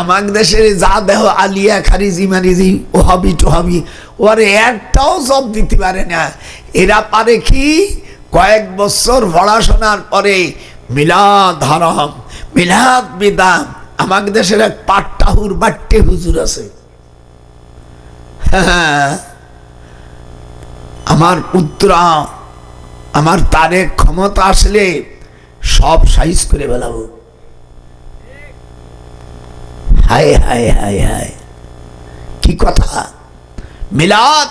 আমার দেশের যা দেহ আলিয়া খারিজি মারিজি ওহাবি টোহাবি ওরে একটাও জব দিতে পারে না। এরা পারে কি কয়েক বছর পড়াশোনার পরে মিলাদ হারাম মিলাদ বিদাত। আমার দেশের এক পাট্টাহুর বাট্টে হুজুর আছে, হ্যাঁ আমার পুত্রা আমার তারে ক্ষমতা আসলে সব সাইজ করে বেলাবো। হায় হায় হায় হায় কি কথা! মিলাদ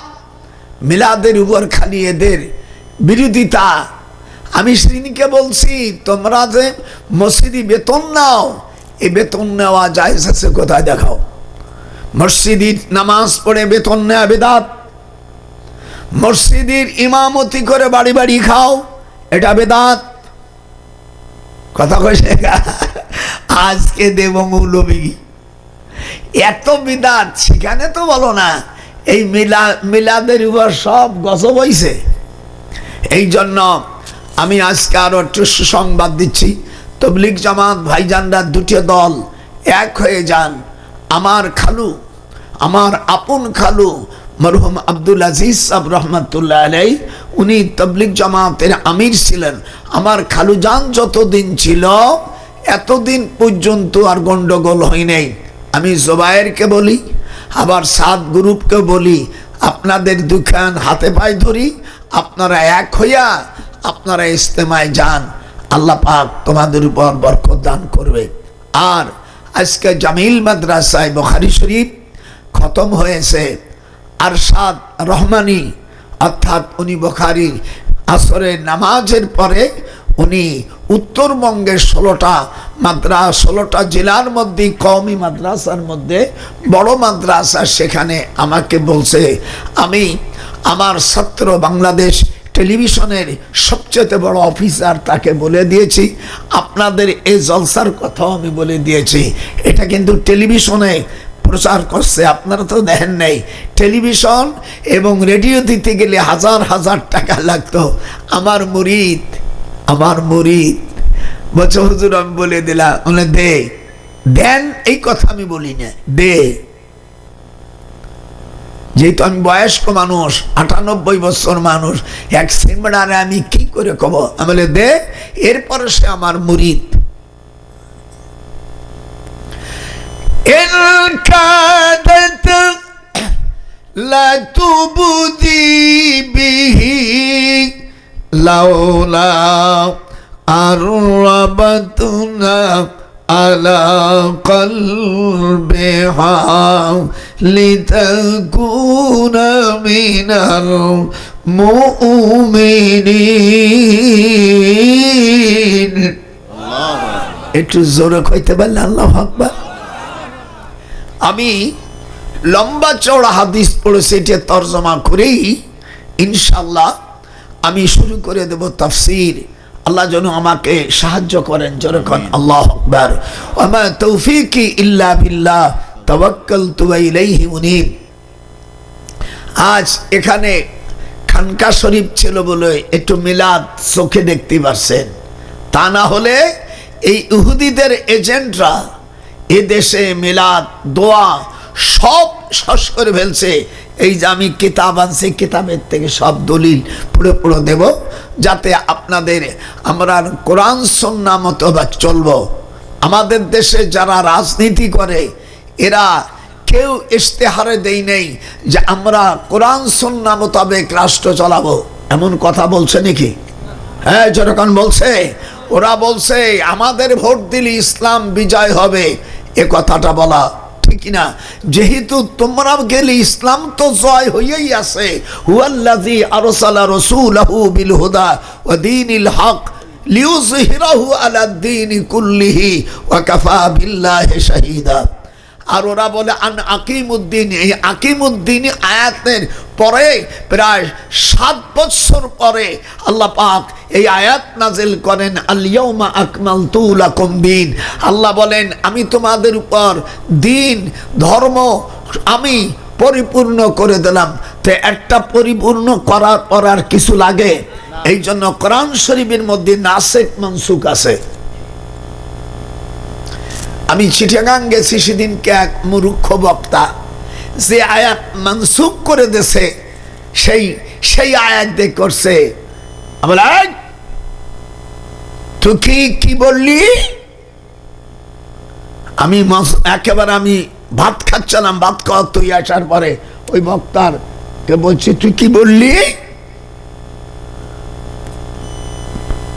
মিলাদের উপর খালি এদের বিরোধিতা। আমি সেদিনকে বলছি তোমরা যে মসজিদে বেতন নাও, এই বেতন নেওয়া জায়েজ আছে কোথায় দেখাও। মসজিদের নামাজ পড়ে বেতন নেওয়া বেদাত, মসজিদের ইমামতি করে বাড়ি বাড়ি খাও এটা বেদাত। কথা কইছে আজকে দেব মৌলবী এত বিদাত, সেখানে তো বলো না এই মিলাদের উপর সব গজব হইছে। এই জন্য আমি আজকে আরো একটু সুসংবাদ দিচ্ছি, তবলিগ জামাত ভাইজানরা দুটি দল এক হয়ে যান। আমার খালু, আমার আপন খালু মরহুম আব্দুল আজিজ সাহেব রহমতুল্লাহ আলাই, উনি তবলিগ জামাতের আমির ছিলেন। আমার খালু জান যতদিন ছিল এতদিন পর্যন্ত আর গন্ডগোল হয় নাই। আমি জোবায়েরকে বলি, আবার সাত গ্রুপকে বলি, আপনাদের দুখান হাতে পায়ে ধরি, আপনারা এক হইয়া আপনারা ইজতেমায় যান, আল্লাহ পাক তোমাদের উপর বরকত দান করবে। আর আজকে জামিল মাদ্রাসায় বুখারী শরীফ খতম হয়েছে। আরশাদ রহমানি অর্থাৎ উনি বুখারী আসরের নামাজের পরে উনি উত্তরবঙ্গের 16টা জেলার মধ্যে কওমি মাদ্রাসার মধ্যে বড় মাদ্রাসা, সেখানে আমাকে বলছে আমি আমার ছাত্র বাংলাদেশ টেলিভিশনের সবচেয়ে বড় অফিসার তাকে বলে দিয়েছি, আপনাদের এই জলসার কথাও আমি বলে দিয়েছি। এটা কিন্তু টেলিভিশনে প্রচার করছে, আপনারা তো দেখেন নাই। টেলিভিশন এবং রেডিও দিতে গেলে হাজার হাজার টাকা লাগতো। আমার মুরিদ বছর হুজুর আমি বলে দিলাম, উনি দে দেন, এই কথা আমি বলি না, দে। যেহেতু আমি বয়স্ক মানুষ, 98 বছর মানুষ, এক সিমড়ারে আমি কি করে কব, আমি বলে দে। এরপরে সে আমার মুরিদ। লাউলা আরবাতুনা আলা কলবিহা লিতাকুনা মিনাল মুমিনিন। একটু জোরে কইতে পারলে আল্লাহু আকবার। আমি লম্বা চওড়া হাদিস পড়েছি, এটা তরজমা করেই ইনশাআল্লাহ আমি শুরু করে দেব তাফসীর। আল্লাহ যেন আমাকে সাহায্য করেন, যেরকম আল্লাহু আকবার। ওয়া মা তৌফিকি ইল্লা বিল্লাহ তাওয়াক্কালতু ওয়া ইলাইহি মুনীব। আজ এখানে খানকা শরীফ ছিল বলে একটু মিলাদ চোখে দেখতে পারছেন, তা না হলে এই ইহুদিদের এজেন্টরা এদেশে মিলাদ দোয়া সব শেষ করে ফেলছে। এই যে আমি কিতাব আনছি, কিতাবের থেকে সব দলিল পুরো দেব, যাতে আপনাদের আমরা কোরআন সুন্নাহ মোতাবেক চলবো। আমাদের দেশে যারা রাজনীতি করে এরা কেউ ইশতেহারে দেই নেই যে আমরা কোরআন সুন্নাহ মোতাবেক রাষ্ট্র চালাবো, এমন কথা বলছে নাকি? হ্যাঁ, যেরকম বলছে, ওরা বলছে আমাদের ভোট দিলে ইসলাম বিজয় হবে। এ কথাটা বলা ঠিক না? যেহেতু তোমরা গেলে ইসলাম তো জয় হইয়াই আছে। হুয়াল্লাযী আরসালা রাসূলাহু বিল হুদা ওয়া দীনিল হক লিইয়ুযহিরাহু আলাদ দীনি কুল্লিহি ওয়া কাফা বিল্লাহি শাহীদা। আর ওরা বলে আন আকিমুদ্দিন। এই আকিমুদ্দিন আয়াতের পরে প্রায় 7 বছর পরে আল্লাহ পাক এই আয়াত নাজিল করেন, আল ইয়াউমা আকমালতু লাকুম দীন। আল্লাহ বলেন আমি তোমাদের উপর দিন ধর্ম আমি পরিপূর্ণ করে দিলাম। তো একটা পরিপূর্ণ করার পর আর কিছু লাগে? এই জন্য কোরআন শরীফের মধ্যে নাসিখ মানসুখ আছে। আমি চিটাগাং গেছি সেদিনকে, এক মূর্খ বক্তা যে আয়াত মানসুখ করে দেছে সেই আয়াত দিয়ে করছে। তুই কি বললি? আমি একেবারে আমি ভাত খাচ্ছিলাম, ভাত খাওয়া তুই আসার পরে ওই বক্তার কে বলছি তুই কি বললি?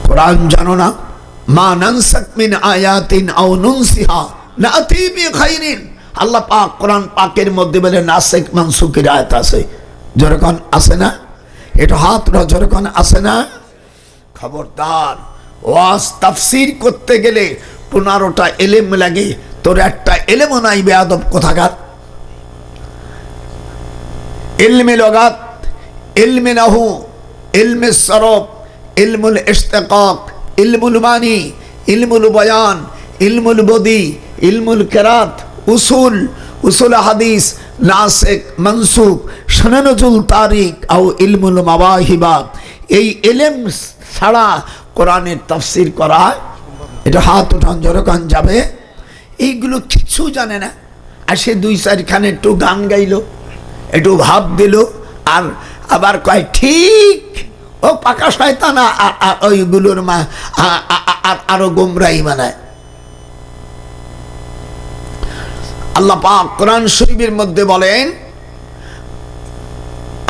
কোরআন জানো না? মা নানসাক মিন আয়াতিন আও নুনসিহা নাতি বিখাইরিন। আল্লাহ পাক কোরআন পাকের মধ্যে বলে নাসিক মানসুকের আয়াত আছে, যেরকম আছে না? এটা হাত যেরকম আছে না? খবরদার, ওয়াজ তাফসীর করতে গেলে 15টা এলেম লাগে, তোর একটা এলেমও নাই বেয়াদব কোথাকার। ইলমে লগাত, ইলমে নাহু, ইলমে সরফ, ইলমুল ইশতিকাক, ইলমুল মানি, ইলমুল বয়ান, ইলমুল বদি, ইলমুল কিরাত, উসুল হাদিস, নাসিক মানসুখ, সুনানুল তারিখ আও ইলমুল মাওয়াহিবা। এই ইলম ছাড়া কোরআনের তাফসীর করা, এটা হাত উঠান যখন যাবে। এইগুলো কিছু জানে না, আর সে 2-4খানে একটু গান গাইলো, একটু ভাব দিল, আর আবার কয় ঠিক ও পাকা শয়তান, ওইগুলোর মা আরো গোমরাই বানায়। আল্লাহ পাক কোরআন শরীফের মধ্যে বলেন,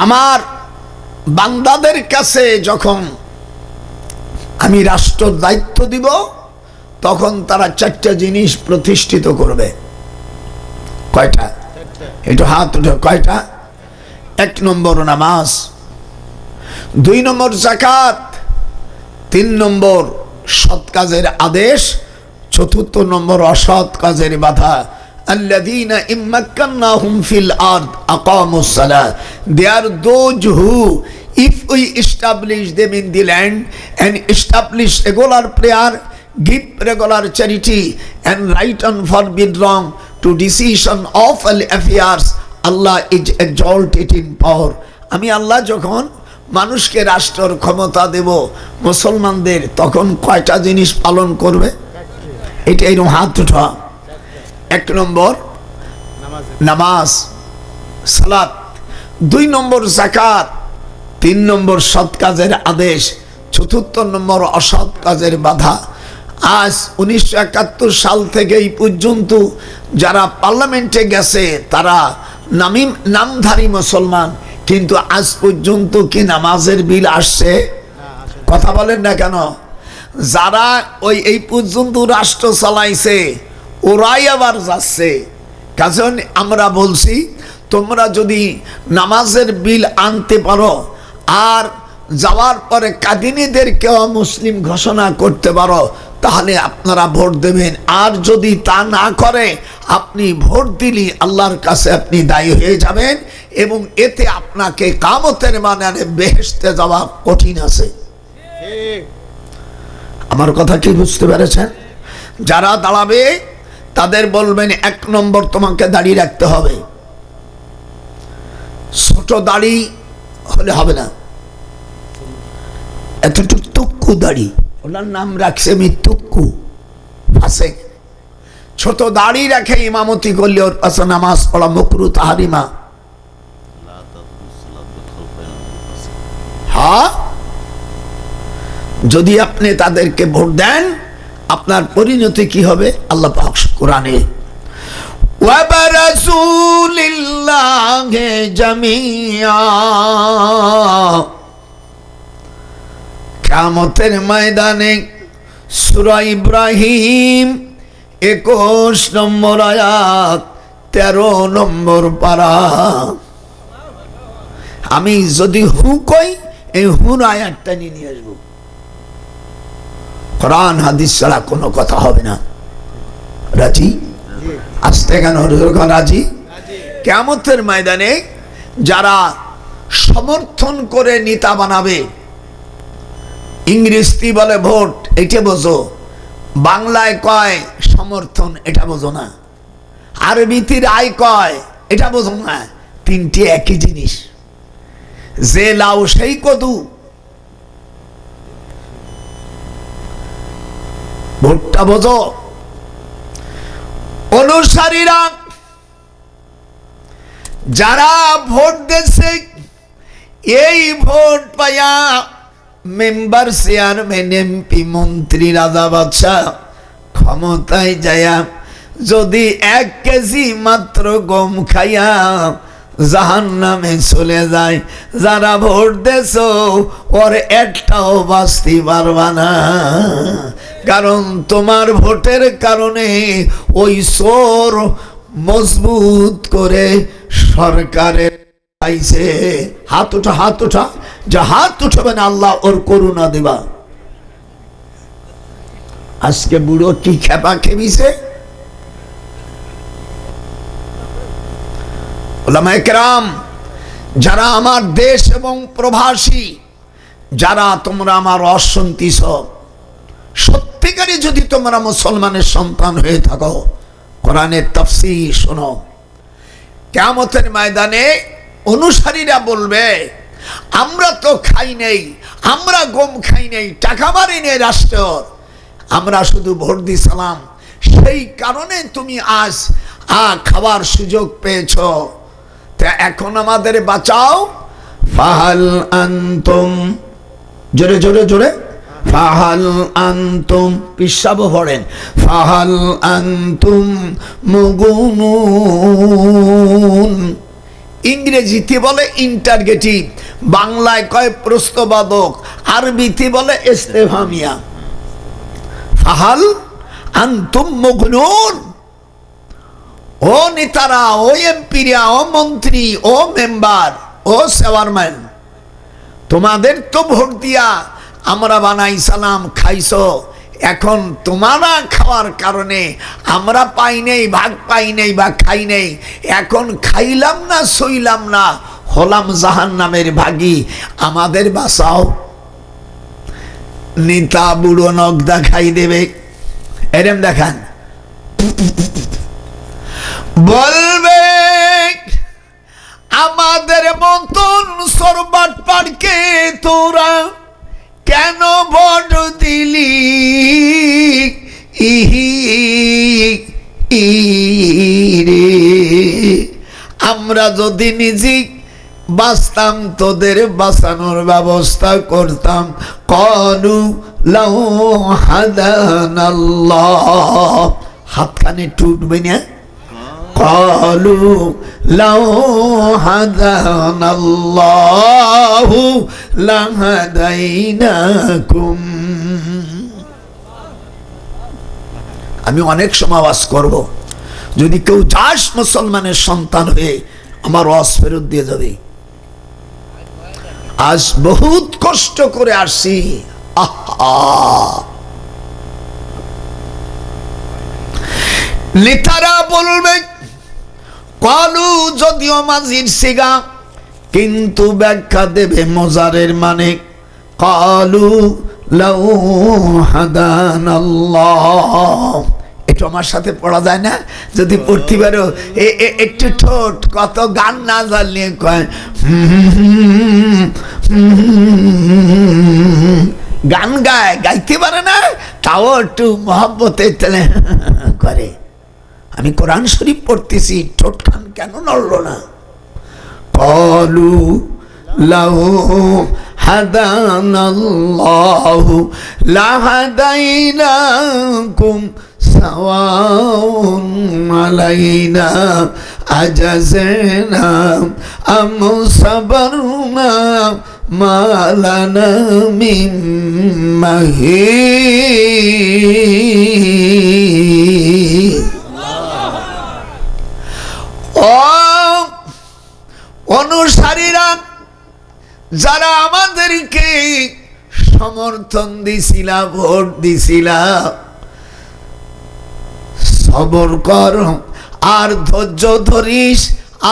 আমার বান্দাদের কাছে যখন আমি রাষ্ট্র দায়িত্ব দিব তখন তারা 4টা জিনিস প্রতিষ্ঠিত করবে। কয়টা? একটু হাত উঠে, কয়টা? 1 নম্বর নামাজ, 2 নম্বর যাকাত, 3 নম্বর সৎ কাজের আদেশ, 4 নম্বর অসৎ কাজের বাধা। الذين إن مكناهم في الأرض أقاموا الصلاة. They are those who, if we establish them in the land and establish regular prayer, give regular charity and right and forbid wrong to decision of all affairs, Allah is exalted in power. আমি আল্লাহ যখন মানুষকে রাষ্ট্রের ক্ষমতা দেব মুসলমানদের, তখন কয়টা জিনিস পালন করবে? এটা এরকম হাত উঠা। 1 নম্বর নামাজ সালাত, 2 নম্বর যাকাত, 3 নম্বর সৎ কাজের আদেশ, 4 নম্বর অসৎ কাজের বাধা। আজ 1971 সাল থেকে এই পর্যন্ত যারা পার্লামেন্টে গেছে তারা নামধারী মুসলমান, কিন্তু আজ পর্যন্ত কি নামাজের বিল আসছে? কথা বলেন না কেন? যারা এই পর্যন্ত রাষ্ট্র চালাইছে ওরাই আবার যাচ্ছে। কারণ আমরা বলছি, তোমরা যদি নামাজের বিল আনতে পারো আর যাওয়ার পরে কাদিনীদেরকেও মুসলিম ঘোষণা করতে পারো, তাহলে আপনারা ভোট দেবেন। আর যদি তা না করে, আপনি ভোট দিলে আল্লাহর কাছে আপনি দায়ী হয়ে যাবেন, এবং এতে আপনাকে কিয়ামতের মাঠে বেহেশতে যাওয়া কঠিন আছে। আমার কথা কি বুঝতে পেরেছেন? যারা দাঁড়াবে তাদের বলবেন, 1 নম্বর তোমাকে দাড়ি রাখতে হবে। ছোট দাড়ি হলে হবে না, এতটুকু তুক্কু দাড়ি, ওনার নাম রাখছে আমি তুক্কু ফাসে। ছোট দাড়ি রেখে ইমামতি করলে ওর পাশে নামাজ পড়া মাকরুহ তাহরিমা। হ্যাঁ, যদি আপনি তাদেরকে ভোট দেন, আপনার পরিণতি কি হবে? আল্লাহ পাক কোরআনে ওয়া বিরাসূলিল্লাহি জামিআ, কিয়ামতের ময়দানে সূরা ইব্রাহিম 21 নম্বর আয়াত 13 নম্বর পারা। আমি যদি হু কই, এই হুর আয়াতটা নিয়ে আসবো। কোরআন হাদিস ছাড়া কোনো কথা হবে না। রাজি? আসতে কেন রাজি? কিয়ামতের ময়দানে যারা সমর্থন করে নেতা বানাবে, ইংরেজি বলে ভোট, এটা বোঝো, বাংলায় কয় সমর্থন, এটা বোঝো না, আরবিতে রায় কয়, এটা বোঝো না। 3টে একই জিনিস, যে লাউ সেই কদু। ভোটটা বোঝো। অনুসারীরা যারা ভোট দিয়েছে, এই ভোট পাইয়া মেম্বার, চেয়ারম্যান, এমপি, মন্ত্রী, রাজা বাদশাহ ক্ষমতায় যায়া যদি 1 কেজি মাত্র গম খাইয়া জাহান্নামে চলে যায়, যারা ভোট দেছ ওর একটাও বাঁচতে পারবা না। কারণ তোমার ভোটের কারণে ওই চোর মজবুত করে সরকারের পাইছে। হাত উঠা, হাত উঠা, যা হাত উঠাবেন আল্লাহ ওর করুণা দেবা। আজকে বুড়ো কি খেপা খেমিছে। উলামায়ে কেরাম, যারা আমার দেশ এবং প্রবাসী, যারা তোমরা আমার অশান্তিস, সত্যিকারে যদি তোমরা মুসলমানের সন্তান হয়ে থাকো, কোরআনের তাফসীর শোনো। কিয়ামতের ময়দানে অনুসারীরা বলবে, আমরা তো খাই নেই, আমরা গম খাই নেই, টাকা মারি নেই রাষ্ট্র, আমরা শুধু ভোট দিছিলাম, সেই কারণে তুমি আজ খাবার সুযোগ পেয়েছ, তা এখন আমাদের বাঁচাও। ফাহাল আনতুম, জোরে জোরে জোরে, ফাহাল আনতুম, পিসাব পড়েন, ফাহাল আনতুম মুগুনুন। ইংরেজিতে বলে ইন্টারগেটিভ, বাংলায় কয় প্রশ্নবাদক, আরবিতে বলে ইস্তেফহামিয়া। ফাহাল আনতুম মুগুনুন, ও নেতারা, ও এমপিরা, ও মন্ত্রী, ও মেম্বার, ও চেয়ারম্যান, তোমাদের তো ভোট দিয়া আমরা বানাই সালাম খাইছো, এখন তোমারা খাওয়ার কারণে আমরা পাই নেই, ভাগ পাই নেই বা খাই নেই, এখন খাইলাম না, সইলাম না, হলাম জাহান্নামের ভাগী, আমাদের বাঁচাও। নেতা বুড়ো নখ দেখাই দেবে, এরম দেখান, বলবে আমাদের মতন সরবাট পাড়কে তোরা কেন ভোট দিলি, রে আমরা যদি নিজে বাঁচতাম তোদের বাঁচানোর ব্যবস্থা করতাম। কলু লাউ হাদানাল্লাহ, হাতখানে টুটবে না, কলু লাউ হাদানাল্লাহু লাহাদাইনাকুম। আমি অনেক সময় ওয়াজ করব, যদি কেউ যাস মুসলমানের সন্তান হয়ে আমার ওয়াজ ফেরত দিয়ে যাবে। আজ বহুত কষ্ট করে আসছি, নেতারা বলবে কলু, যদিও মাঝির সিগা কিন্তু ব্যাখ্যা দেবে মজারের মানে। কলু লাউ হাদানাল্লাহ, একটু আমার সাথে পড়া যায় না? যদি পড়তে পারো একটু ঠোঁট, কত গান না জানলে কয় গান গায়, গাইতে পারে না, তাও একটু মহব্বতে করে। আমি কোরআন শরীফ পড়তেছি, ঠোঁট খান কেন নড়লো না? কলু লাউ হাদানাল্লাহু লাহাদাইনাকুম সাওয়াউন আলাইনা আজাজনা আম সাবারনা মা লানা মিন মাহিস। অনুসারীরা যারা আমাদেরকে সমর্থন দিছিলা, ভোট দিছিলা, সবর কর আর ধৈর্য ধরিস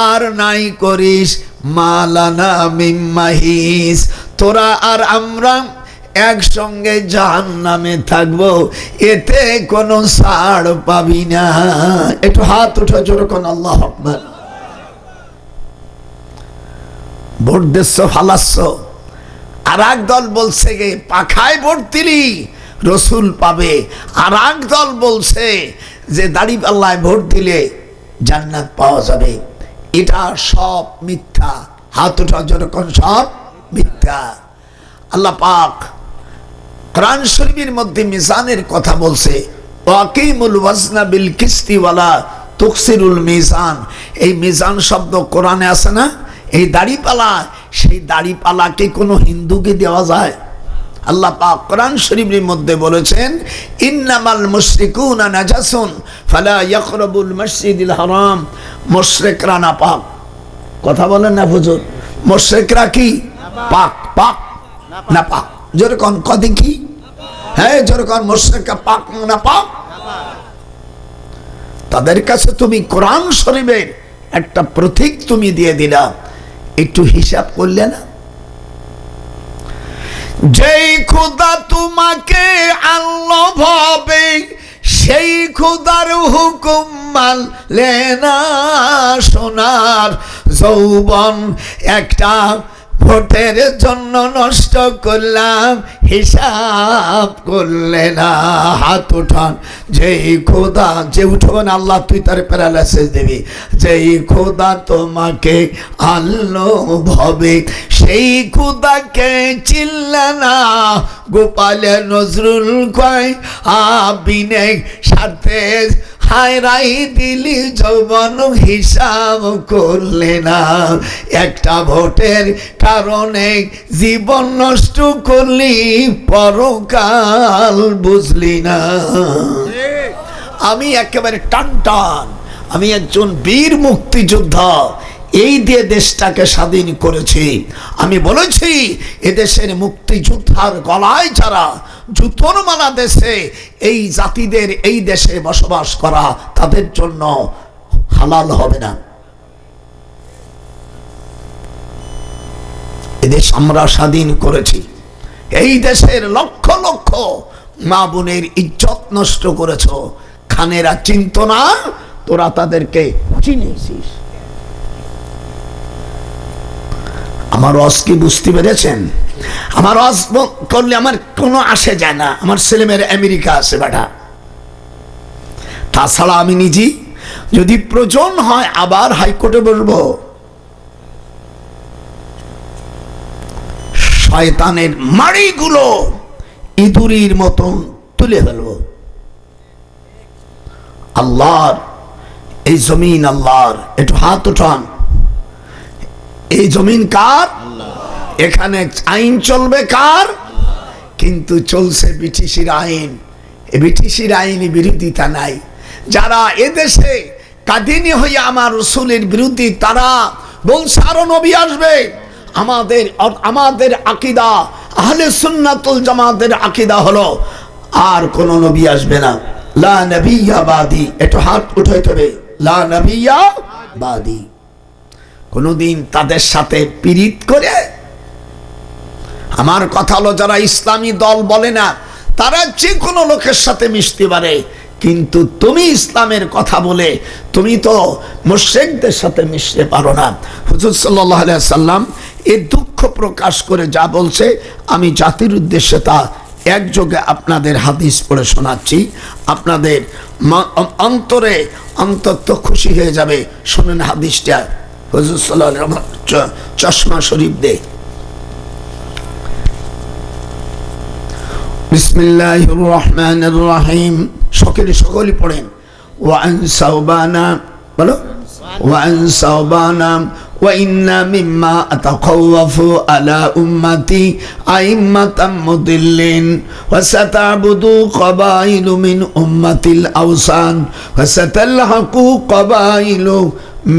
আর নাই করিস, মালানা মিন মাহিস, তোরা আর আমরা একসঙ্গে জাহান্নামে থাকবো, এতে কোনো ছাড় পাবি না। একটু হাত উঠা জোরে কোন আল্লাহু আকবার। ভোট দিচ্ছ, ফালাচ্ছ, আর এক দল বলছে গে পাখায় ভোট দিলি রসুল পাবে, আর এক দল বলছে যে দাড়িপাল্লায় ভোট দিলে জান্নাত পাওয়া যাবে, এটা সব মিথ্যা। হাত ওঠা যখন সব মিথ্যা। আল্লাহ পাক কোরআন শরীফের মধ্যে মিজানের কথা বলছে, ওয়াকিমুল ওয়াজনা বিল কিসতি ওয়ালা তুকসিরুল মিজান। এই মিজান শব্দ কোরআনে আছে না? এই দাড়িপালা, সেই দাড়িপালাকে কোনো হিন্দুকে দেওয়া যায়? আল্লাহ পাক কোরআন শরীফের মধ্যে বলেছেন, ইন্নামাল মুশরিকুনা নাজাসুন ফালা ইয়াকরাবুল মসজিদিল হারাম। মুশরিকরা নাপাক। কথা বলেন না হুজুর? মুশরিকরা কি? পাক। পাক না পাক? যেরকম কদি কি? হ্যাঁ, যেরকম মুশরিকরা পাক না পাক। তাদের কাছে তুমি কোরআন শরীফের একটা প্রতীক তুমি দিয়ে দিলা, একটু হিসাব করলে না? যেই খোদা তোমাকে আল্লাহ ভাবে, সেই খোদার হুকুম মানলে না। সোনার যৌবন একটা ভোটের জন্য নষ্ট করলাম, হিসাব করলে না। হাত উঠান। যেই খোদা, যে উঠবেন আল্লাহ তুই তার প্যারালাইসিস দিবি। যেই খোদা তোমাকে আল্লাহ ভাবে, সেই খোদাকে চিনলে না। গোপালে নজরুল কয় আবিনে সাথে হায়রাই দিলি যৌবন, হিসাব করলে না। একটা ভোটের কারণে জীবন নষ্ট করলি, পরকাল বুঝলি না। আমি একেবারে টান টান, আমি একজন বীর মুক্তিযোদ্ধা, এই দিয়ে দেশটাকে স্বাধীন করেছি। আমি বলেছি এদেশের মুক্তিযোদ্ধার গলায় যারা জুতোর মালা দেশে, এই জাতিদের এই দেশে বসবাস করা তাদের জন্য হালাল হবে না। এদেশ আমরা স্বাধীন করেছি। এই দেশের লক্ষ লক্ষ মা বোনের ইজ্জত নষ্ট করেছ। খানেরা চিনত না, তোরা তাদেরকে চিনেছিস। আমার রস কি বুঝতে পেরেছেন? আমার রস করলে আমার কোনো আসে যায় না। আমার ছেলেমেয়ের আমেরিকা আছে বেটা। তাছাড়া আমি নিজে যদি প্রয়োজন হয় আবার হাইকোর্টে বসবো। শয়তানের মাড়িগুলো ইঁদুরির মতন তুলে ফেলবো। আল্লাহর এই জমিন আল্লাহর। একটু হাত উঠান। এই জমিন কার? এখানে আইন চলবে কার? কিন্তু চলছে ব্রিটিশের আইন। এই ব্রিটিশের আইনি বিরোধিতা নাই। যারা এদেশে কাদিনী হয়ে আমার রসুলের বিরোধী, তারা বলছে আরো নবী আসবে। আমাদের আকীদা, আহলে সুন্নাতুল জামাতের আকীদা হলো আর কোন নবী আসবে না। লা নবিয়্যা বাদি। একটু হাত উঠাইতে হবে। লা নবিয়্যা বাদি। কোনদিন তাদের সাথে পীড়িত করে। আমার কথা হলো, যারা ইসলামী দল বলে না, তারা যে কোনো লোকের সাথে মিশতে পারে, কিন্তু তুমি ইসলামের কথা বলে তুমি তো মুশরিকদের সাথে মিশতে পারো না। হুজুর সাল্লাল্লাহু আলাইহি সাল্লাম এই দুঃখ প্রকাশ করে যা বলছে, আমি জাতির উদ্দেশ্যে তা একযোগে আপনাদের হাদিস পড়ে শোনাচ্ছি। আপনাদের অন্তরে অন্তত খুশি হয়ে যাবে। শোনেন হাদিসটা। হুজুর সাল্লাল্লাহু আলাইহি ওয়াসাল্লাম চশমা শরীফ দে। বিসমিল্লাহির রহমানির রহিম। সকলে পড়েন। ওয়ান সাওবানা, বলো ওয়ান সাওবানা ওয়া ইন্না মিম্মা আতাখাওয়াফু আলা উম্মতি আইম্মাতাম মুদিল্লিন ওয়া সাতাবুদু কাবাইলু মিন উম্মাতিল আওসান ওয়া সাতালহাকু কাবাইলু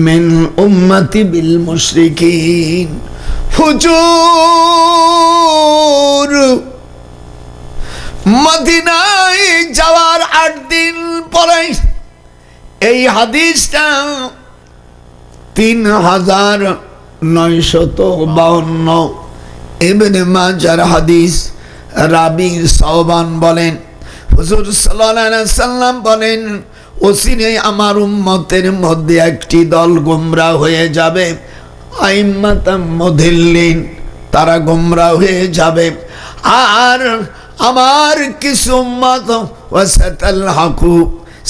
মিন উম্মতি বিল মুশরিকিন। হুজুর মদিনায় যাওয়ার 8 দিন পরে এই হাদিসটা 3952 ইবনে মাজার হাদিস। রাবি সাওবান বলেন, হুজুর সাল্লাল্লাহু আলাইহি সাল্লাম বলেন, ওসিনে আমার উম্মতের মধ্যে একটি দল গোমরাহ হয়ে যাবে। আইম্মাতাম মুদিল্লিন, তারা গোমরাহ হয়ে যাবে। আর আমার কিছু উম্মত ওয়াসাতাল হাকু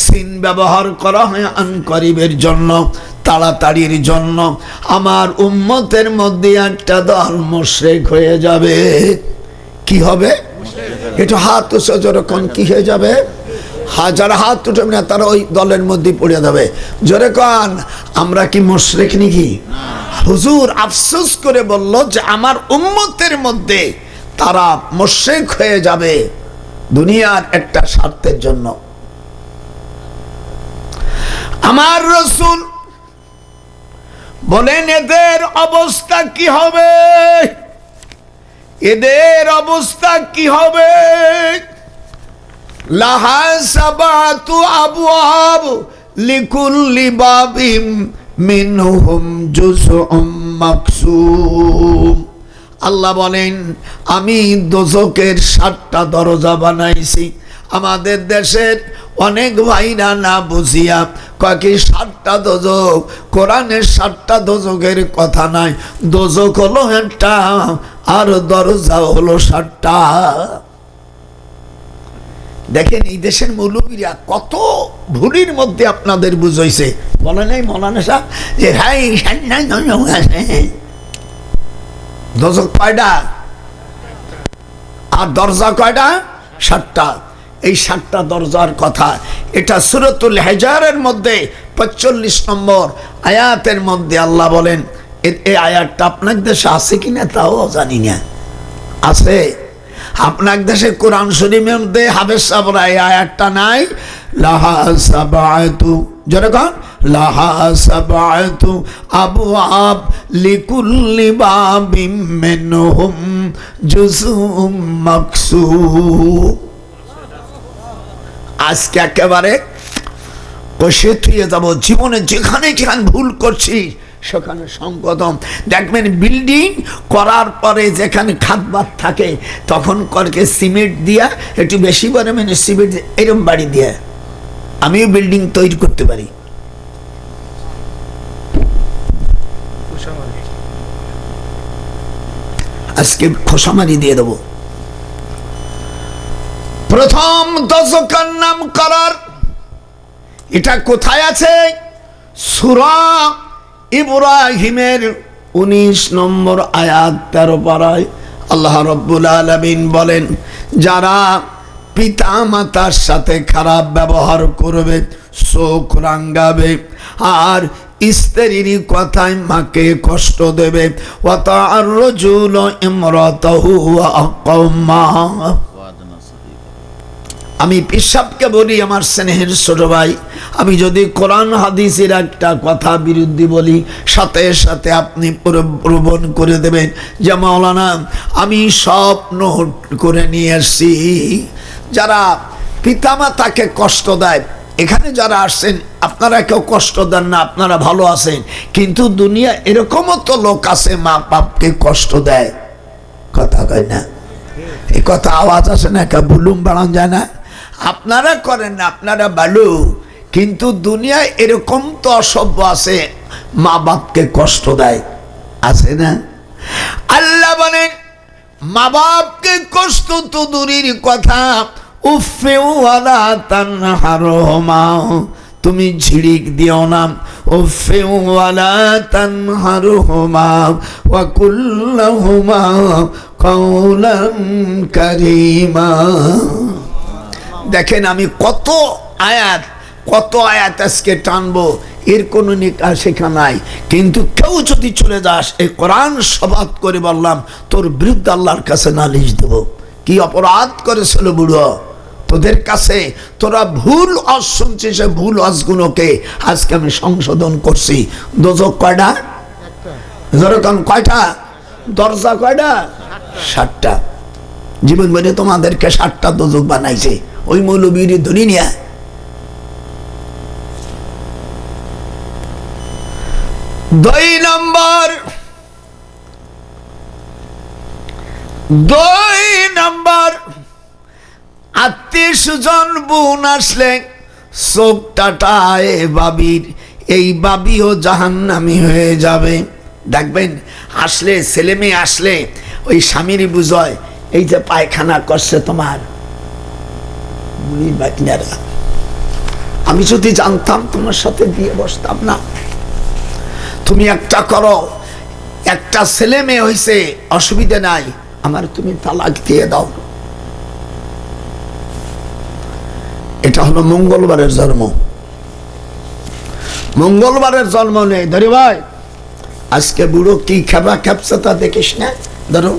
সিন ব্যবহার করা হয় আনকরিবের জন্য, তাড়াতাড়ির জন্য। আমার উম্মতের মধ্যে একটা দল মুশরিক হয়ে যাবে। কি হবে? একটু হাত উঁচু জোরে কোন, কি হয়ে যাবে? যারা হাত উঠবে না তারা ওই দলের মধ্যে পড়ে যাবে। জোরে কোন, আমরা কি মুশরিক নাকি? হুজুর আফসোস করে বলল যে আমার উম্মতের মধ্যে তারা মুশরিক হয়ে যাবে দুনিয়ার একটা স্বার্থের জন্য। আমার রাসূল বলেন এদের অবস্থা কি হবে? এদের অবস্থা কি হবে? লাহা সাবাতু আবওয়াব লিকুল্লি বাবিম মিনহুম জুজউম মাকসুম। আল্লাহ বলেন আমি দোজখের 7টা দরজা বানাইছি। আমাদের দেশের অনেক ভাইরা না বুঝিয়া কয় কি 7টা দোজখ, কোরআনের 7টা দোজখের কথা নাই, দোজখ হলো একটা আর দরজা হলো 7টা। দেখেন এই দেশের মৌলবীরা কত ভুলির মধ্যে আপনাদের বুঝাইছে। বলে নাই মৌলানা সাহেব যে ভাই দোজখ কয়টা আর দরজা কয়টা? 7টা। এই 7টা দরজার কথা এটা সূরাতুল হিজরের মধ্যে 45 নম্বর আয়াতের মধ্যে আল্লাহ বলেন। এই আয়াতটা আপনার দেশে আছে কিনা তাও জানি না। আছে? আপনার দেশে কোরআন শরীফের মধ্যে হাফেজ সাহেবরা এই আয়াতটা নাই? লাহা সাবাতু, যেরকম লাহা সাবাতু আবওয়াব লিকুল্লি বাবিম মিনহুম জুজউম মাকসুম। আজকে একেবারে কষে থুয়ে যাব। জীবনে যেখানে যেখানে ভুল করছি সেখানে সংকটম। দেখবেন বিল্ডিং করার পরে যেখানে খাদবাদ থাকে তখন করকে সিমেন্ট দিয়া একটু বেশি পরিমাণে সিমেন্ট এরম বাড়ি দিয়ে আমিও বিল্ডিং তৈরি করতে পারি। আজকে খোসামারি দিয়ে দেবো। প্রথম দশকের নাম করার এটা কোথায় আছে? সূরা ইব্রাহিমের 19 নম্বর আয়াত 13 পারায় আল্লাহ রাব্বুল আলামিন বলেন যারা পিতা মাতার সাথে খারাপ ব্যবহার করবে, চোখ রাঙ্গাবে আর স্ত্রীর কথায় মাকে কষ্ট দেবে, ওয়াতা'আর রাজুলু ইমরাতাহু ওয়া আকাম্মা। আমি পিসাবকে বলি আমার স্নেহের ছোট ভাই, আমি যদি কোরআন হাদিসের একটা কথা বিরুদ্ধে বলি সাথে সাথে আপনি প্রবণ করে দেবেন যে মাওলানা আমি সব নোট করে নিয়ে আসছি। যারা পিতামাতাকে কষ্ট দেয়, এখানে যারা আসছেন আপনারা কেউ কষ্ট দেন না, আপনারা ভালো আছেন, কিন্তু দুনিয়া এরকমও তো লোক আছে মা বাপকে কষ্ট দেয়। কথা কয় না? এই কথা আওয়াজ আসে না? একটা বুলুম বাড়ানো যায় না? আপনারা করেন না, আপনারা ভালো, কিন্তু দুনিয়ায় এরকম তো অসভ্য আছে মা বাপকে কষ্ট দেয়, আছে না? আল্লাহ বলেন মা বাপকে কষ্ট তো দূরের কথা, উফে ওয়ালা তানহারহুমা, তুমি ঝিড়িক দিও না, উফে ওয়ালা তানহারহুমা ওয়া কুল্লাহুমা কাওলান কারীমা। দেখেন আমি কত আয়াত আজকে টানবো, এর কোনো শেখা নাই, কিন্তু কেউ যদি চলে যাস এই কোরআন শপথ করে বললাম তোর বিরুদ্ধে আল্লাহর কাছে নালিশ দেব। কি অপরাধ করেছিল বুড়ো তোদের কাছে? তোরা ভুল ওয়াজ শুনছিস, সে ভুল ওয়াজগুলোকে আজকে আমি সংশোধন করছি। দোজখ কয়টা? যেরকম কয়টা? দরজা কয়টা? 7টা। জীবন ভরে তোমাদেরকে 7টা দোজখ বানাইছে ওই মৌলবীর ধরি নিয়া। দুই নম্বর আত্মীয় স্বজন বোন আসলে চোখ টাটায় বাবির, এই বাবিও জাহান্নামী হয়ে যাবে। দেখবেন আসলে ছেলে মেয়ে আসলে ওই স্বামীরই বুঝয় এই যে পায়খানা করছে তোমার আমি যদি জানতাম তোমার সাথে বিয়ে বসতাম না। তুমি একটা করো, একটা ছেলে মেয়ে হয়েছে, অসুবিধা নাই, আমার তুমি তালাক দিয়ে দাও। এটা হলো মঙ্গলবারের জন্ম। মঙ্গলবারের জন্ম নেই ধরি ভাই, আজকে বুড়ো কি খেবা খেপছে তা দেখিস না। ধরো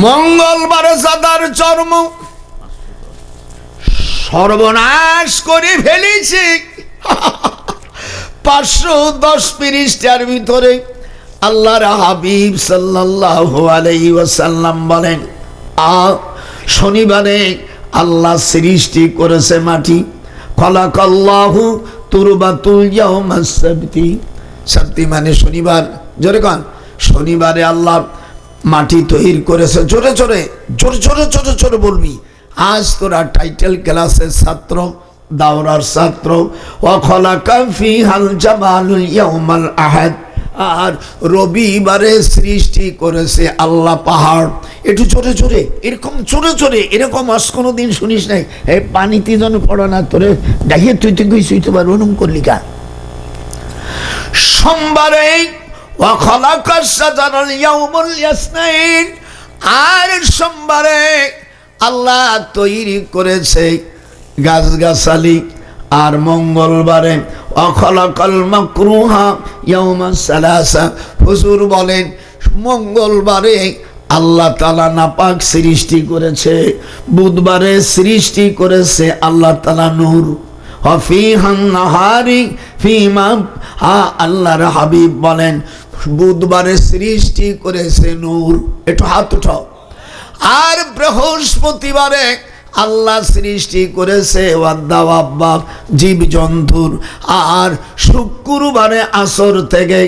মঙ্গলবারে যাদার জন্ম, সর্বনাশ করে ফেলেছি। 510 পৃষ্ঠার ভিতরে আল্লাহর হাবিব সাল্লাল্লাহু আলাইহি ওয়াসাল্লাম বলেন, শনিবারে আল্লাহ সৃষ্টি করেছে মাটি। খলাকাল্লাহু তুরবাতুল ইয়াউমাস সাবতি, সাবতি মানে শনিবার। জোরে কান, শনিবারে আল্লাহ মাটি তৈরি করেছে। জোরে জোরে জোরে জোরে জোরে জোরে বলবি। আজ তোরা টাইটেল ক্লাসের ছাত্র, দাওরার ছাত্র। ওয়া খলাকা ফিহাল জামালুল ইয়াউমাল আহাদ, আর রবিবারে সৃষ্টি করেছে আল্লাহ পাহাড়। একটু জোরে জোরে, এরকম জোরে জোরে, এরকম আজ কোনোদিন শুনিস নাই। এই পানিতে যেন পড়ো না, তোরে ডাকিয়ে তুই তুই শুইতে পারবো ওরকম করলি কা। সোমবারে ওয়া খলাকা শাজারাল ইয়াউমুল ইয়াসনাইন, আর সোমবারে আল্লাহ তৈরি করেছে গাছগাছালি। আর মঙ্গলবারে অখলাকাল মাকরুহা ইয়াউমাস সালাসা, হুজুর বলেন মঙ্গলবারে আল্লাহ তাআলা নাপাক সৃষ্টি করেছে, বুধবারে সৃষ্টি করেছে আল্লাহ তাআলা নূর। ফিহান নাহারি ফিমা, আল্লাহর হাবিব বলেন বুধবারে সৃষ্টি করেছে নূর। একটু হাত উঠাও। আর বৃহস্পতিবারে আল্লাহ সৃষ্টি করেছে ওয়াদ্দাওয়াব্বা, জীব জন্তুর। আর শুক্রবারে আসর থেকে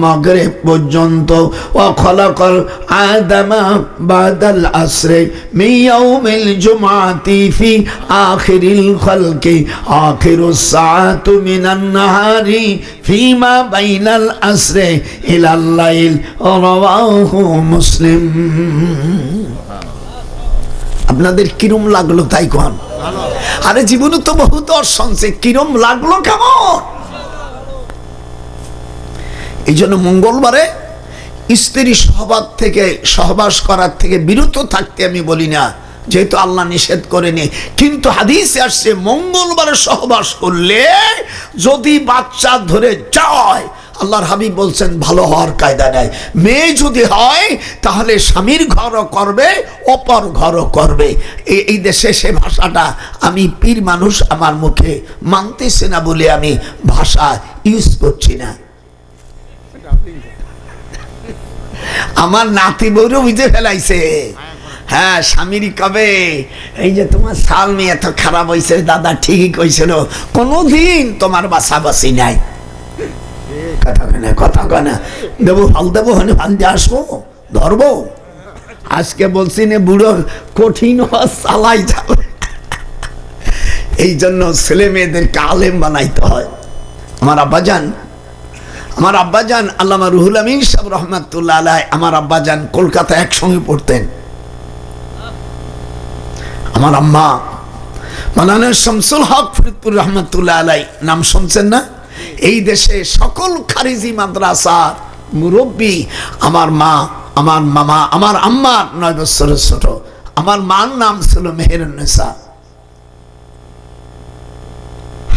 মাগরিব পর্যন্ত ওয়া খলাকাল আদামা বাদাল আসরে মিন ইয়াউমিল জুমআতি ফি আখিরিল খালকি আখিরুস সাআতু মিনান নাহারি ফিমা বাইনাল আসরে ইলাল লাইল, রাওয়াহু মুসলিম। আপনাদের কিরম লাগলো তাই কোন? আরে জীবনে তো বহু দর্শন, সে কিরম লাগলো কেমন? এই জন্য মঙ্গলবারে স্ত্রী সহবাস করার থেকে বিরত থাকতে আমি বলি না, যেহেতু আল্লাহ নিষেধ করেনি। কিন্তু হাদিসে আসছে মঙ্গলবারে সহবাস করলে যদি বাচ্চা ধরে যায়, আল্লাহর হাবিব বলছেন ভালো হওয়ার কায়দা নেই। মেয়ে যদি হয় তাহলে স্বামীর ঘরও করবে, অপর ঘরও করবে। এই দেশে সে ভাষাটা আমি পীর মানুষ, আমার মুখে মানতেছে না বলে আমি ভাষা ইউজ করছি না। আমার নাতি বউরও বুঝে ফেলাইছে। হ্যাঁ, স্বামীর কবে এই যে তোমার সালমি এত খারাপ হয়েছে, দাদা ঠিকই কইছিল, কোনোদিন তোমার বাসাবাসি নাই। কথা কনা দেবো, হাল দেবো, হাল দিয়ে আসবো, ধরবো। আজকে বলছি না বুড়ো কঠিন চালাই যাবে। এই জন্য ছেলে মেয়েদেরকে আলেম বানাইতে হয়। আমার আব্বাজান আল্লামা রুহুল আমিন সাহেব রহমাতুল্লাহ আলাইহি, আমার আব্বাজান কলকাতা একসঙ্গে পড়তেন। আমার আম্মা মাওলানা শামসুল হক ফরিদপুর রহমাতুল্লাহ আলাইহি, নাম শুনছেন না? এই দেশে সকল খারিজি মাদ্রাসার মুরব্বী। আমার মা, আমার মামা, আমার আম্মা 9 বছরের ছোট। আমার মার নাম ছিল মেহেরুন্নেসা।